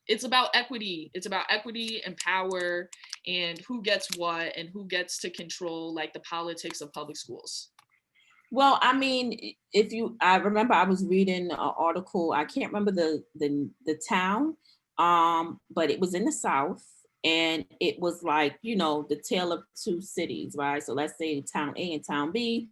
Speaker 3: it's about equity. It's about equity and power and who gets what and who gets to control like the politics of public schools.
Speaker 1: Well, I mean, I remember I was reading an article. I can't remember the town, but it was in the South, And it was like, you know, the tale of two cities, right? So let's say town A and town B.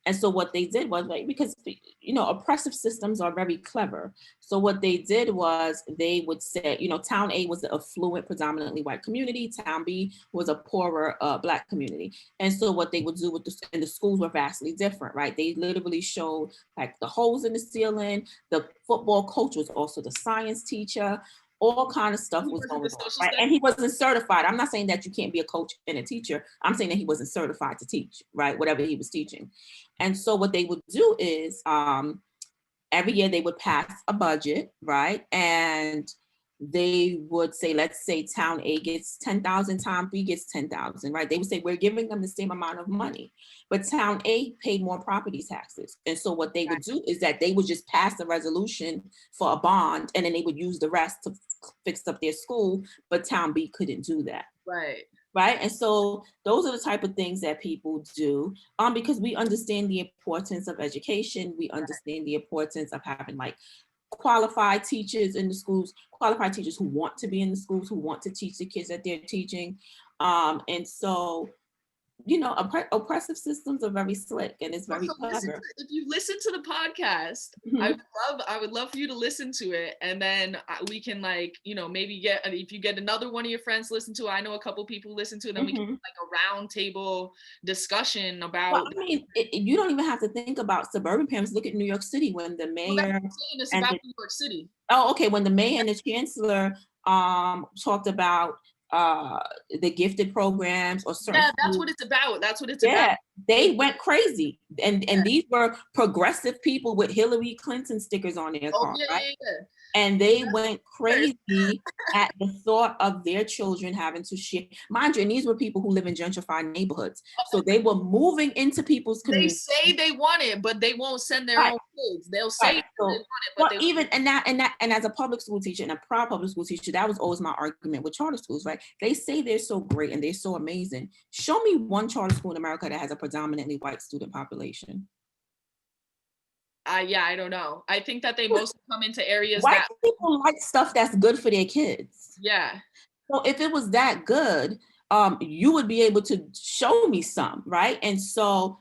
Speaker 1: And so what they did was, like, because, you know, oppressive systems are very clever. So what they did was they would say, you know, town A was the affluent, predominantly white community. Town B was a poorer Black community. And so what they would do with and the schools were vastly different, right? They literally showed like the holes in the ceiling. The football coach was also the science teacher. All kind of stuff was going on, right? And he wasn't certified. I'm not saying that you can't be a coach and a teacher. I'm saying that he wasn't certified to teach, right? Whatever he was teaching. And so what they would do is every year they would pass a budget, right? And they would say, let's say town A gets 10,000, town B gets 10,000, right? They would say, we're giving them the same amount of money, but town A paid more property taxes. And so what they would do is that they would just pass a resolution for a bond, and then they would use the rest to fix up their school, but town B couldn't do that.
Speaker 3: Right.
Speaker 1: Right. And so those are the type of things that people do because we understand the importance of education. We understand the importance of having like qualified teachers in the schools, qualified teachers who want to be in the schools, who want to teach the kids that they're teaching. And so, you know, oppressive systems are very slick, and it's very clever.
Speaker 3: If you listen to the podcast, I would love for you to listen to it, and then we can, like, you know, maybe if you get another one of your friends to listen to it. I know a couple people listen to it, then we can do like a round table discussion about.
Speaker 1: Well, I mean, you don't even have to think about suburban parents. Look at New York City when the mayor. Well,
Speaker 3: it's about New York City.
Speaker 1: Oh, okay. When the mayor and the chancellor talked about the gifted programs or certain.
Speaker 3: Yeah, that's what it's about. That's what it's about.
Speaker 1: They went crazy, and these were progressive people with Hillary Clinton stickers on their car, right? And they went crazy at the thought of their children having to share. Mind you, and these were people who live in gentrified neighborhoods. So they were moving into people's communities.
Speaker 3: They say they want it, but they won't send their own kids. They'll say they want it, but
Speaker 1: well, even and as a public school teacher and a proud public school teacher, that was always my argument with charter schools, right? They say they're so great and they're so amazing. Show me one charter school in America that has a predominantly white student population.
Speaker 3: Yeah, I don't know. I think that they mostly come into areas
Speaker 1: white people like stuff that's good for their kids.
Speaker 3: Yeah.
Speaker 1: So if it was that good, you would be able to show me some, right? And so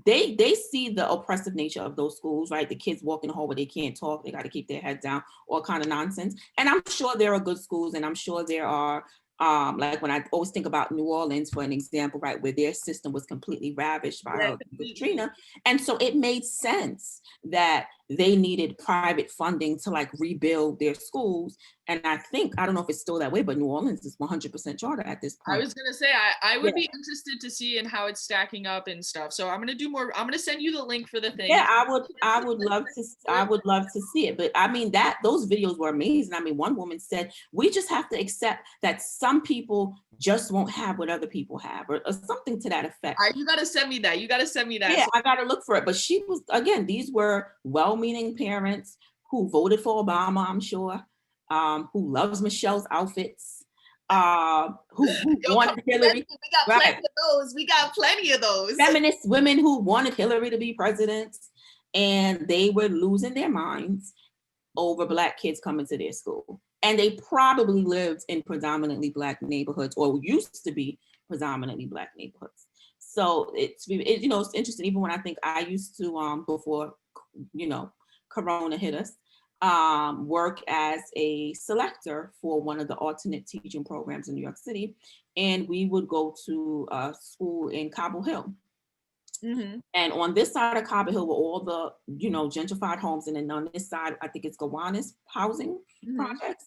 Speaker 1: they see the oppressive nature of those schools, right? The kids walk in the hallway, they can't talk, they got to keep their head down, all kind of nonsense. And I'm sure there are good schools, and I'm sure there are like when I always think about New Orleans, for an example, right, where their system was completely ravaged by Katrina. And so it made sense that they needed private funding to like rebuild their schools. And I think, I don't know if it's still that way, but New Orleans is 100% charter at this point.
Speaker 3: I was gonna say, I would be interested to see in how it's stacking up and stuff. So I'm gonna do more. I'm gonna send you the link for the thing.
Speaker 1: Yeah, I would love to see it. But I mean, those videos were amazing. I mean, one woman said, we just have to accept that some people just won't have what other people have, or something to that effect.
Speaker 3: All right, you gotta send me that.
Speaker 1: Yeah, I gotta look for it. But she was, again, these were well-meaning parents who voted for Obama, I'm sure, who loves Michelle's outfits, who wanted Hillary.
Speaker 3: We got plenty of those. We got plenty of those.
Speaker 1: Feminist women who wanted Hillary to be president, and they were losing their minds over Black kids coming to their school. And they probably lived in predominantly Black neighborhoods, or used to be predominantly Black neighborhoods. So it's you know, it's interesting. Even when I think I used to before, you know, Corona hit us, work as a selector for one of the alternate teaching programs in New York City, and we would go to a school in Cobble Hill. And on this side of Cobble Hill were all the, you know, gentrified homes, and then on this side, I think it's Gowanus housing projects.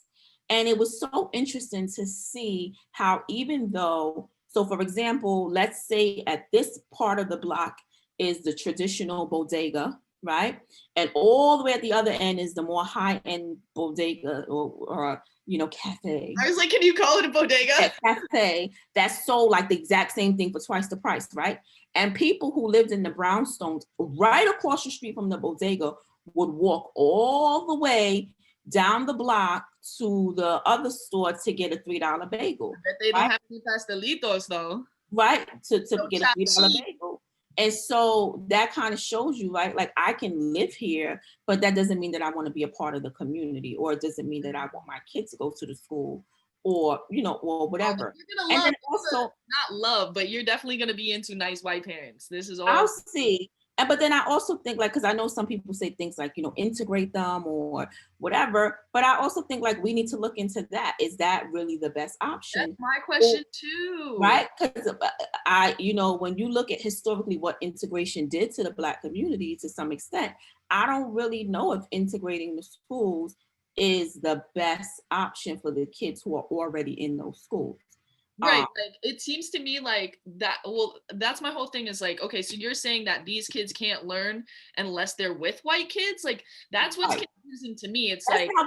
Speaker 1: And it was so interesting to see how, even though, so for example, let's say at this part of the block is the traditional bodega, right? And all the way at the other end is the more high-end bodega or you know, cafe.
Speaker 3: I was like, can you call it a bodega?
Speaker 1: A cafe that's sold like the exact same thing for twice the price, right? And people who lived in the brownstones right across the street from the bodega would walk all the way down the block to the other store to get a $3 bagel.
Speaker 3: But they don't have any pastelitos though.
Speaker 1: Right, to get a $3 bagel. And so that kind of shows you, right? Like, I can live here, but that doesn't mean that I want to be a part of the community, or it doesn't mean that I want my kids to go to the school or, or
Speaker 3: Oh,
Speaker 1: whatever.
Speaker 3: you're gonna
Speaker 1: And
Speaker 3: love
Speaker 1: then also,
Speaker 3: not love, but you're definitely gonna be into nice white parents. This is
Speaker 1: I'll
Speaker 3: all.
Speaker 1: see. But then I also think, like, because I know some people say things like, integrate them or whatever. But I also think, like, we need to look into that. Is that really the best
Speaker 3: That's
Speaker 1: option?
Speaker 3: my
Speaker 1: Or,
Speaker 3: question too.
Speaker 1: right? Because when you look at historically what integration did to the Black community to some extent, I don't really know if integrating the schools is the best option for the kids who are already in those schools.
Speaker 3: Right. Like it seems to me like that. Well, that's my whole thing is like, okay, so you're saying that these kids can't learn unless they're with white kids? Like that's what's
Speaker 1: Right.
Speaker 3: confusing to me. It's
Speaker 1: That's
Speaker 3: like,
Speaker 1: not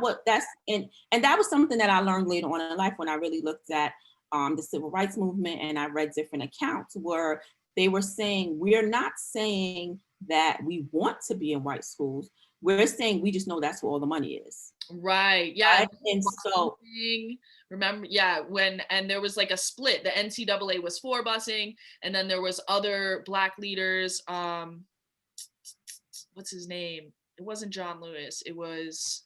Speaker 1: what that's and that was something that I learned later on in life when I really looked at the civil rights movement, and I read different accounts where they were saying, we're not saying that we want to be in white schools. We're saying we just know that's where all the money is.
Speaker 3: right. Yeah.
Speaker 1: Right? And so
Speaker 3: Busing, remember, yeah, and there was like a split. The NCAA was for busing, and then there was other Black leaders. What's his name? It wasn't John Lewis. It was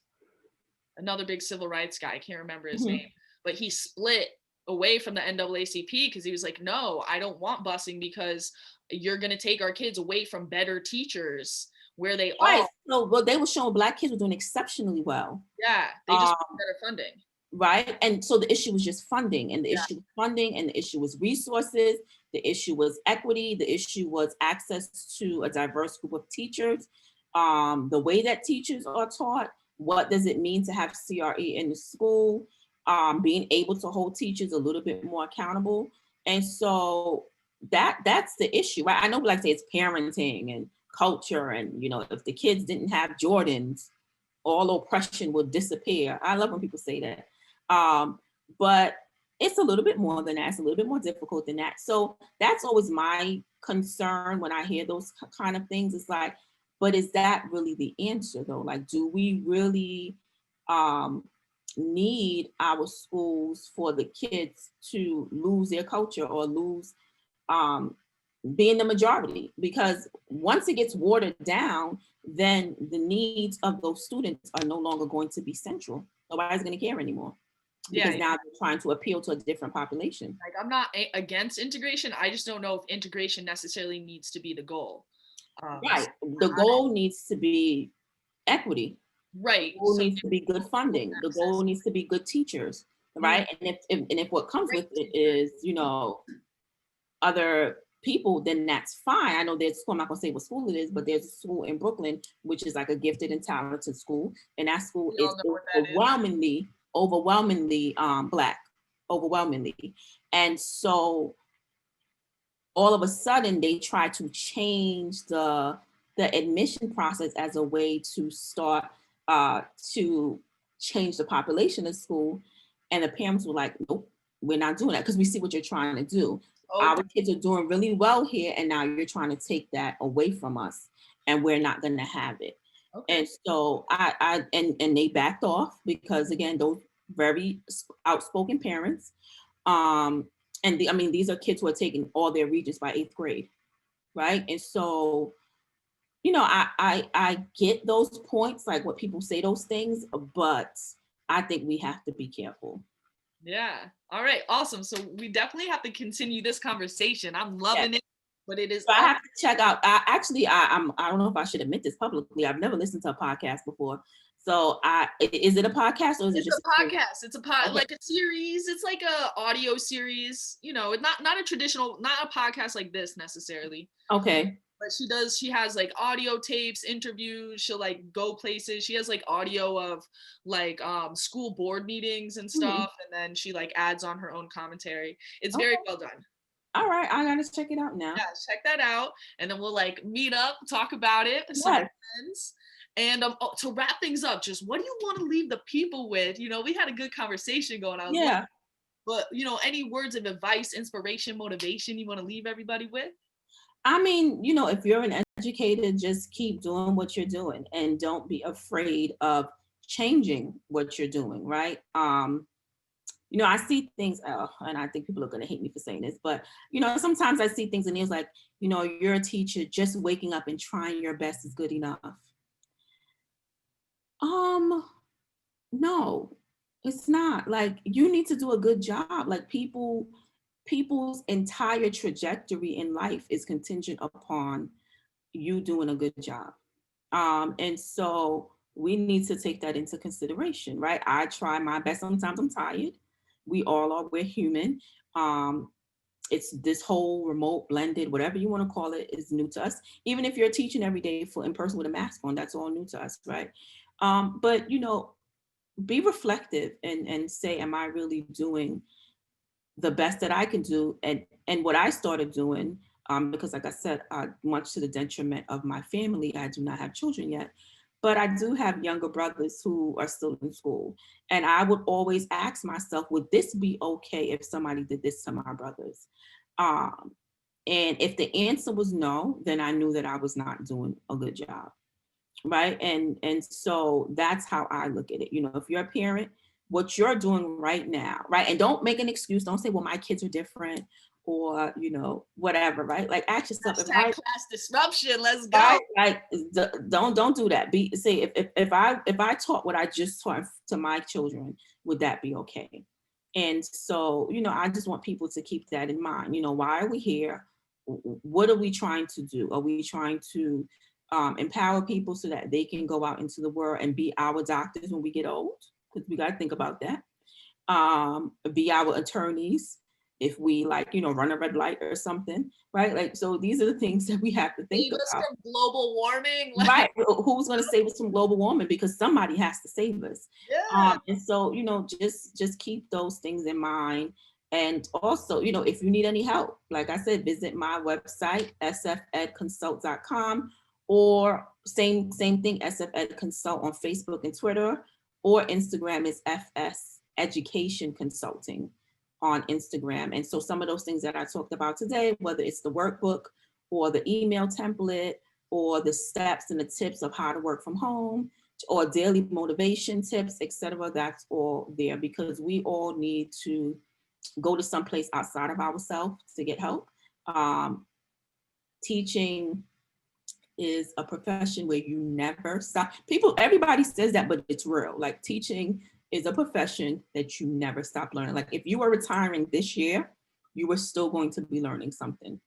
Speaker 3: another big civil rights guy. I can't remember his name, but he split away from the NAACP because he was like, no, I don't want busing because you're going to take our kids away from better teachers where they
Speaker 1: right.
Speaker 3: are.
Speaker 1: So well, they were showing Black kids were doing exceptionally well.
Speaker 3: Yeah, they just want better funding.
Speaker 1: Right. And so the issue was just funding, and the issue was funding, and the issue was resources. The issue was equity. The issue was access to a diverse group of teachers. The way that teachers are taught, what does it mean to have CRE in the school? Being able to hold teachers a little bit more accountable. And so that's the issue, right? I know, like, say it's parenting and culture, and if the kids didn't have Jordans, all oppression would disappear. I love when people say that. But it's a little bit more than that. It's a little bit more difficult than that. So that's always my concern when I hear those kind of things. It's like, but is that really the answer though? Like, do we really need our schools for the kids to lose their culture or lose being the majority? Because once it gets watered down, then the needs of those students are no longer going to be central. Nobody's going to care anymore. Because now they're trying to appeal to a different population.
Speaker 3: Like, I'm not against integration. I just don't know if integration necessarily needs to be the goal.
Speaker 1: Right. The goal needs to be equity.
Speaker 3: Right.
Speaker 1: The goal needs to be good funding. The goal needs to be good teachers. Right. And if what comes with it is, other people, then that's fine. I know there's a school, I'm not gonna say what school it is, but there's a school in Brooklyn, which is like a gifted and talented school. And that school is overwhelmingly Black, overwhelmingly. And so all of a sudden they try to change the admission process as a way to start to change the population of school. And the parents were like, nope, we're not doing that because we see what you're trying to do. Our kids are doing really well here, and now you're trying to take that away from us, and we're not going to have it. And so and they backed off because, again, those very outspoken parents. And these are kids who are taking all their Regents by 8th grade, right? And so, I get those points, like what people say those things, but I think we have to be careful.
Speaker 3: Yeah. All right. Awesome. So we definitely have to continue this conversation. I'm loving it, but it is.
Speaker 1: So I have to check out. I don't know if I should admit this publicly. I've never listened to a podcast before. So is it a podcast or is it just
Speaker 3: a podcast? It's like a series. It's like a audio series. Not a traditional, not a podcast like this necessarily.
Speaker 1: Okay.
Speaker 3: But she has like audio tapes, interviews. She'll like go places. She has like audio of like school board meetings and stuff, and then she like adds on her own commentary. It's very well done.
Speaker 1: All right, I gotta check it out now.
Speaker 3: Yeah, check that out, and then we'll like meet up, talk about it, some friends. And to wrap things up, just what do you want to leave the people with? We had a good conversation going on. But any words of advice, inspiration, motivation you want to leave everybody with?
Speaker 1: I mean, if you're an educator, just keep doing what you're doing and don't be afraid of changing what you're doing, right? I see things, and I think people are going to hate me for saying this, but, sometimes I see things and it's like, you're a teacher, just waking up and trying your best is good enough. No, It's not. Like, you need to do a good job. Like, people's entire trajectory in life is contingent upon you doing a good job. And so we need to take that into consideration, right? I try my best. Sometimes I'm tired. We all are. We're human. Um, it's this whole remote, blended, whatever you want to call it, is new to us. Even if you're teaching every day for in person with a mask on, that's all new to us, right? But be reflective and say, am I really doing the best that I can do? And what I started doing, because like I said, much to the detriment of my family, I do not have children yet, but I do have younger brothers who are still in school. And I would always ask myself, would this be okay if somebody did this to my brothers? Um, and if the answer was no, then I knew that I was not doing a good job. Right. And so that's how I look at it. If you're a parent, what you're doing right now, right? And don't make an excuse. Don't say, well, my kids are different, or whatever, right? Like, ask yourself, if
Speaker 3: Hashtag class disruption. Let's go.
Speaker 1: right, like, don't do that. Say, if I taught what I just taught to my children, would that be okay? And so, I just want people to keep that in mind. Why are we here? What are we trying to do? Are we trying to empower people so that they can go out into the world and be our doctors when we get old? Because we got to think about that. Be our attorneys if we, like, run a red light or something, right? Like, so these are the things that we have to think
Speaker 3: Save us
Speaker 1: about.
Speaker 3: from global warming.
Speaker 1: Right. Who's going to save us from global warming? Because somebody has to save us.
Speaker 3: Yeah.
Speaker 1: And so, just keep those things in mind. And also, if you need any help, like I said, visit my website, sfedconsult.com, or same thing, SFEd Consult on Facebook and Twitter, or Instagram is FS Education Consulting on Instagram. And so some of those things that I talked about today, whether it's the workbook or the email template, or the steps and the tips of how to work from home, or daily motivation tips, etc., that's all there, because we all need to go to some place outside of ourselves to get help. Teaching is a profession where you never stop. Everybody says that, but it's real. Like, teaching is a profession that you never stop learning. Like, if you were retiring this year, you were still going to be learning something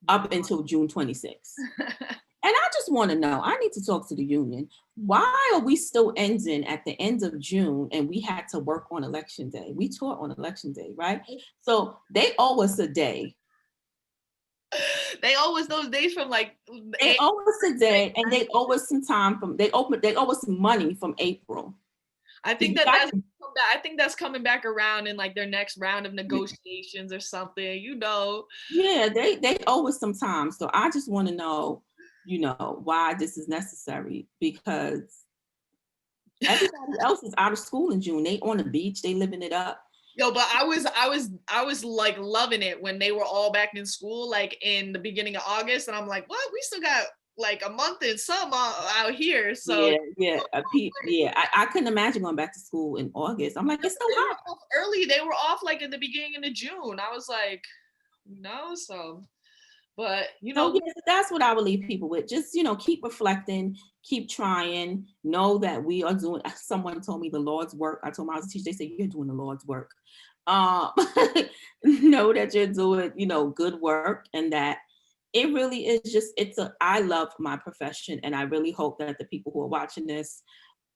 Speaker 1: up until June 26th. And I just want to know, I need to talk to the union. Why are we still ending at the end of June and we had to work on election day? We taught on election day, right? So they owe us a day.
Speaker 3: They owe us those days from, like,
Speaker 1: they owe us a day, and they owe us some time they owe us money from April.
Speaker 3: I think that's coming back around in, like, their next round of negotiations or something,
Speaker 1: Yeah, they owe us some time. So I just want to know, why this is necessary, because everybody else is out of school in June. They on the beach, they living it up.
Speaker 3: Yo, but I was like loving it when they were all back in school, like in the beginning of August, and I'm like, what? We still got like a month and some out here. So
Speaker 1: I couldn't imagine going back to school in August. I'm like, it's so hot.
Speaker 3: Early, they were off like in the beginning of June. I was like, so. But
Speaker 1: that's what I would leave people with. Just keep reflecting, keep trying. Know that we are doing. Someone told me the Lord's work. I told them I was a teacher. They said, you're doing the Lord's work. Know that you're doing good work, and that it really is just. I love my profession, and I really hope that the people who are watching this,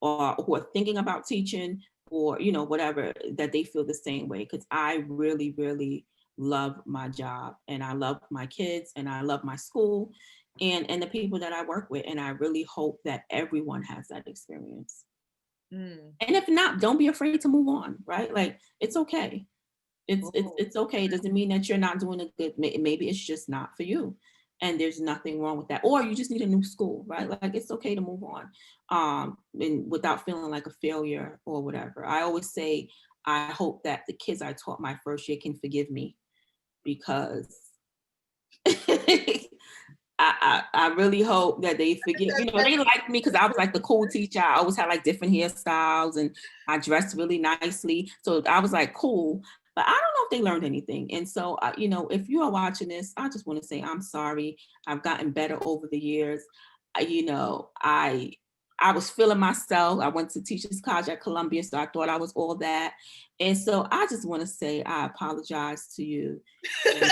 Speaker 1: or who are thinking about teaching, or whatever, that they feel the same way, because I really, really love my job, and I love my kids, and I love my school, and the people that I work with, and I really hope that everyone has that experience. And if not, don't be afraid to move on, right? Like, it's okay. It's okay. It doesn't mean that you're not doing a good. Maybe it's just not for you, and there's nothing wrong with that. Or you just need a new school, right? Like, it's okay to move on, and without feeling like a failure or whatever. I always say, I hope that the kids I taught my first year can forgive me, because I really hope that they forget. They like me because I was like the cool teacher. I always had like different hairstyles, and I dressed really nicely. So I was like cool, but I don't know if they learned anything. And so, if you are watching this, I just want to say I'm sorry. I've gotten better over the years. I I was feeling myself. I went to Teachers College at Columbia, so I thought I was all that. And so I just want to say I apologize to you. And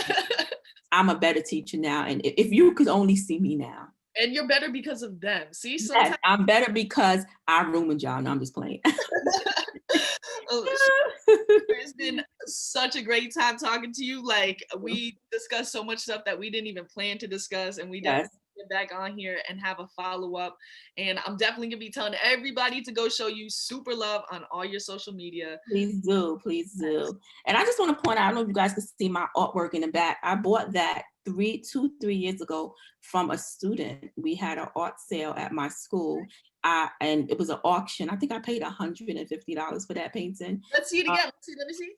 Speaker 1: I'm a better teacher now. And if you could only see me now.
Speaker 3: And you're better because of them. See,
Speaker 1: Yes,
Speaker 3: sometimes
Speaker 1: I'm better because I ruined y'all. No, I'm just playing.
Speaker 3: it's been such a great time talking to you. Like, we discussed so much stuff that we didn't even plan to discuss, and we definitely get back on here and have a follow-up. And I'm definitely gonna be telling everybody to go show you super love on all your social media.
Speaker 1: Please do, please do. And I just want to point out, I don't know if you guys can see my artwork in the back. I bought that 3 years ago from a student. We had an art sale at my school. And it was an auction. I think I paid $150 for that painting.
Speaker 3: Let's see it again. Let me see.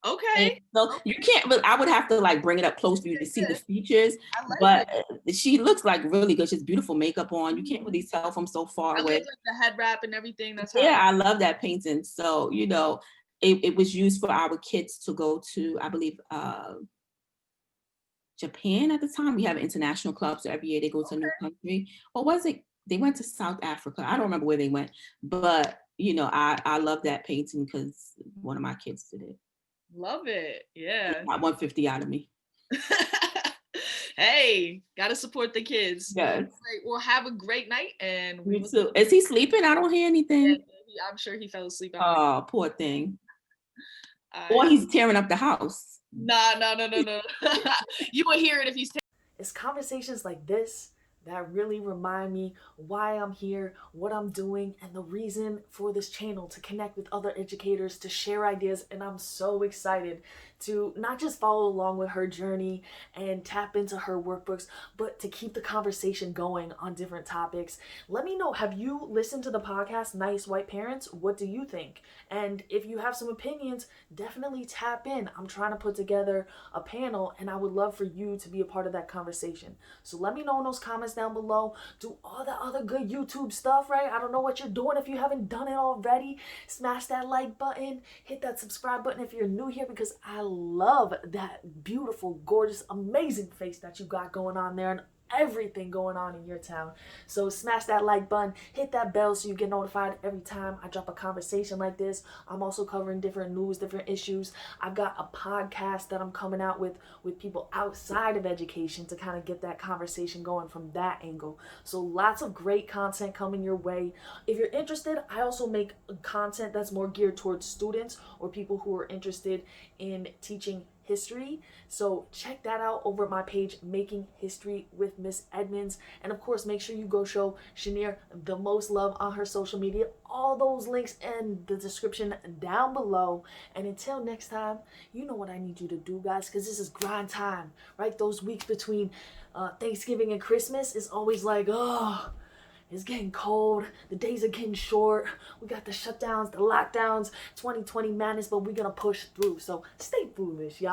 Speaker 3: Okay.
Speaker 1: So you can't, but I would have to like bring it up close for you to see the features. But she looks like really good. She has beautiful makeup on. You can't really tell from so far away.
Speaker 3: Like the head wrap and everything. That's
Speaker 1: I love that painting. So, you know, it was used for our kids to go to, I believe, Japan at the time. We have an international club, so every year they go to a new country. Or was it, they went to South Africa? I don't remember where they went. But, you know, I love that painting because one of my kids did it.
Speaker 3: Love it. Yeah.
Speaker 1: Got 150 out of me.
Speaker 3: Hey, gotta support the kids.
Speaker 1: Yes.
Speaker 3: Right, well, have a great night. And
Speaker 1: me too. Is he sleeping? I don't hear anything.
Speaker 3: Yeah, I'm sure he fell asleep.
Speaker 1: Oh, poor thing. Or he's tearing up the house.
Speaker 3: No. You will hear it if he's
Speaker 2: It's conversations like this that really remind me why I'm here, what I'm doing, and the reason for this channel, to connect with other educators, to share ideas. And I'm so excited to not just follow along with her journey and tap into her workbooks, but to keep the conversation going on different topics. Let me know, have you listened to the podcast Nice White Parents? What do you think? And if you have some opinions, definitely tap in. I'm trying to put together a panel, and I would love for you to be a part of that conversation. So let me know in those comments down below. Do all the other good YouTube stuff, right? I don't know what you're doing if you haven't done it already. Smash that like button, hit that subscribe button if you're new here, because I love that beautiful, gorgeous, amazing face that you got going on there and everything going on in your town. So smash that like button, hit that bell so you get notified every time I drop a conversation like this. I'm also covering different news, different issues. I've got a podcast that I'm coming out with people outside of education to kind of get that conversation going from that angle. So lots of great content coming your way. If you're interested, I also make content that's more geared towards students or people who are interested in teaching history. So check that out over at my page, Making History with Miss Edmonds. And of course, make sure you go show Shinair the most love on her social media. All those links in the description down below. And until next time, you know what I need you to do, guys, because this is grind time, right? Those weeks between Thanksgiving and Christmas is always like, oh, it's getting cold. The days are getting short. We got the shutdowns, the lockdowns, 2020 madness, but we're going to push through. So stay foolish, y'all.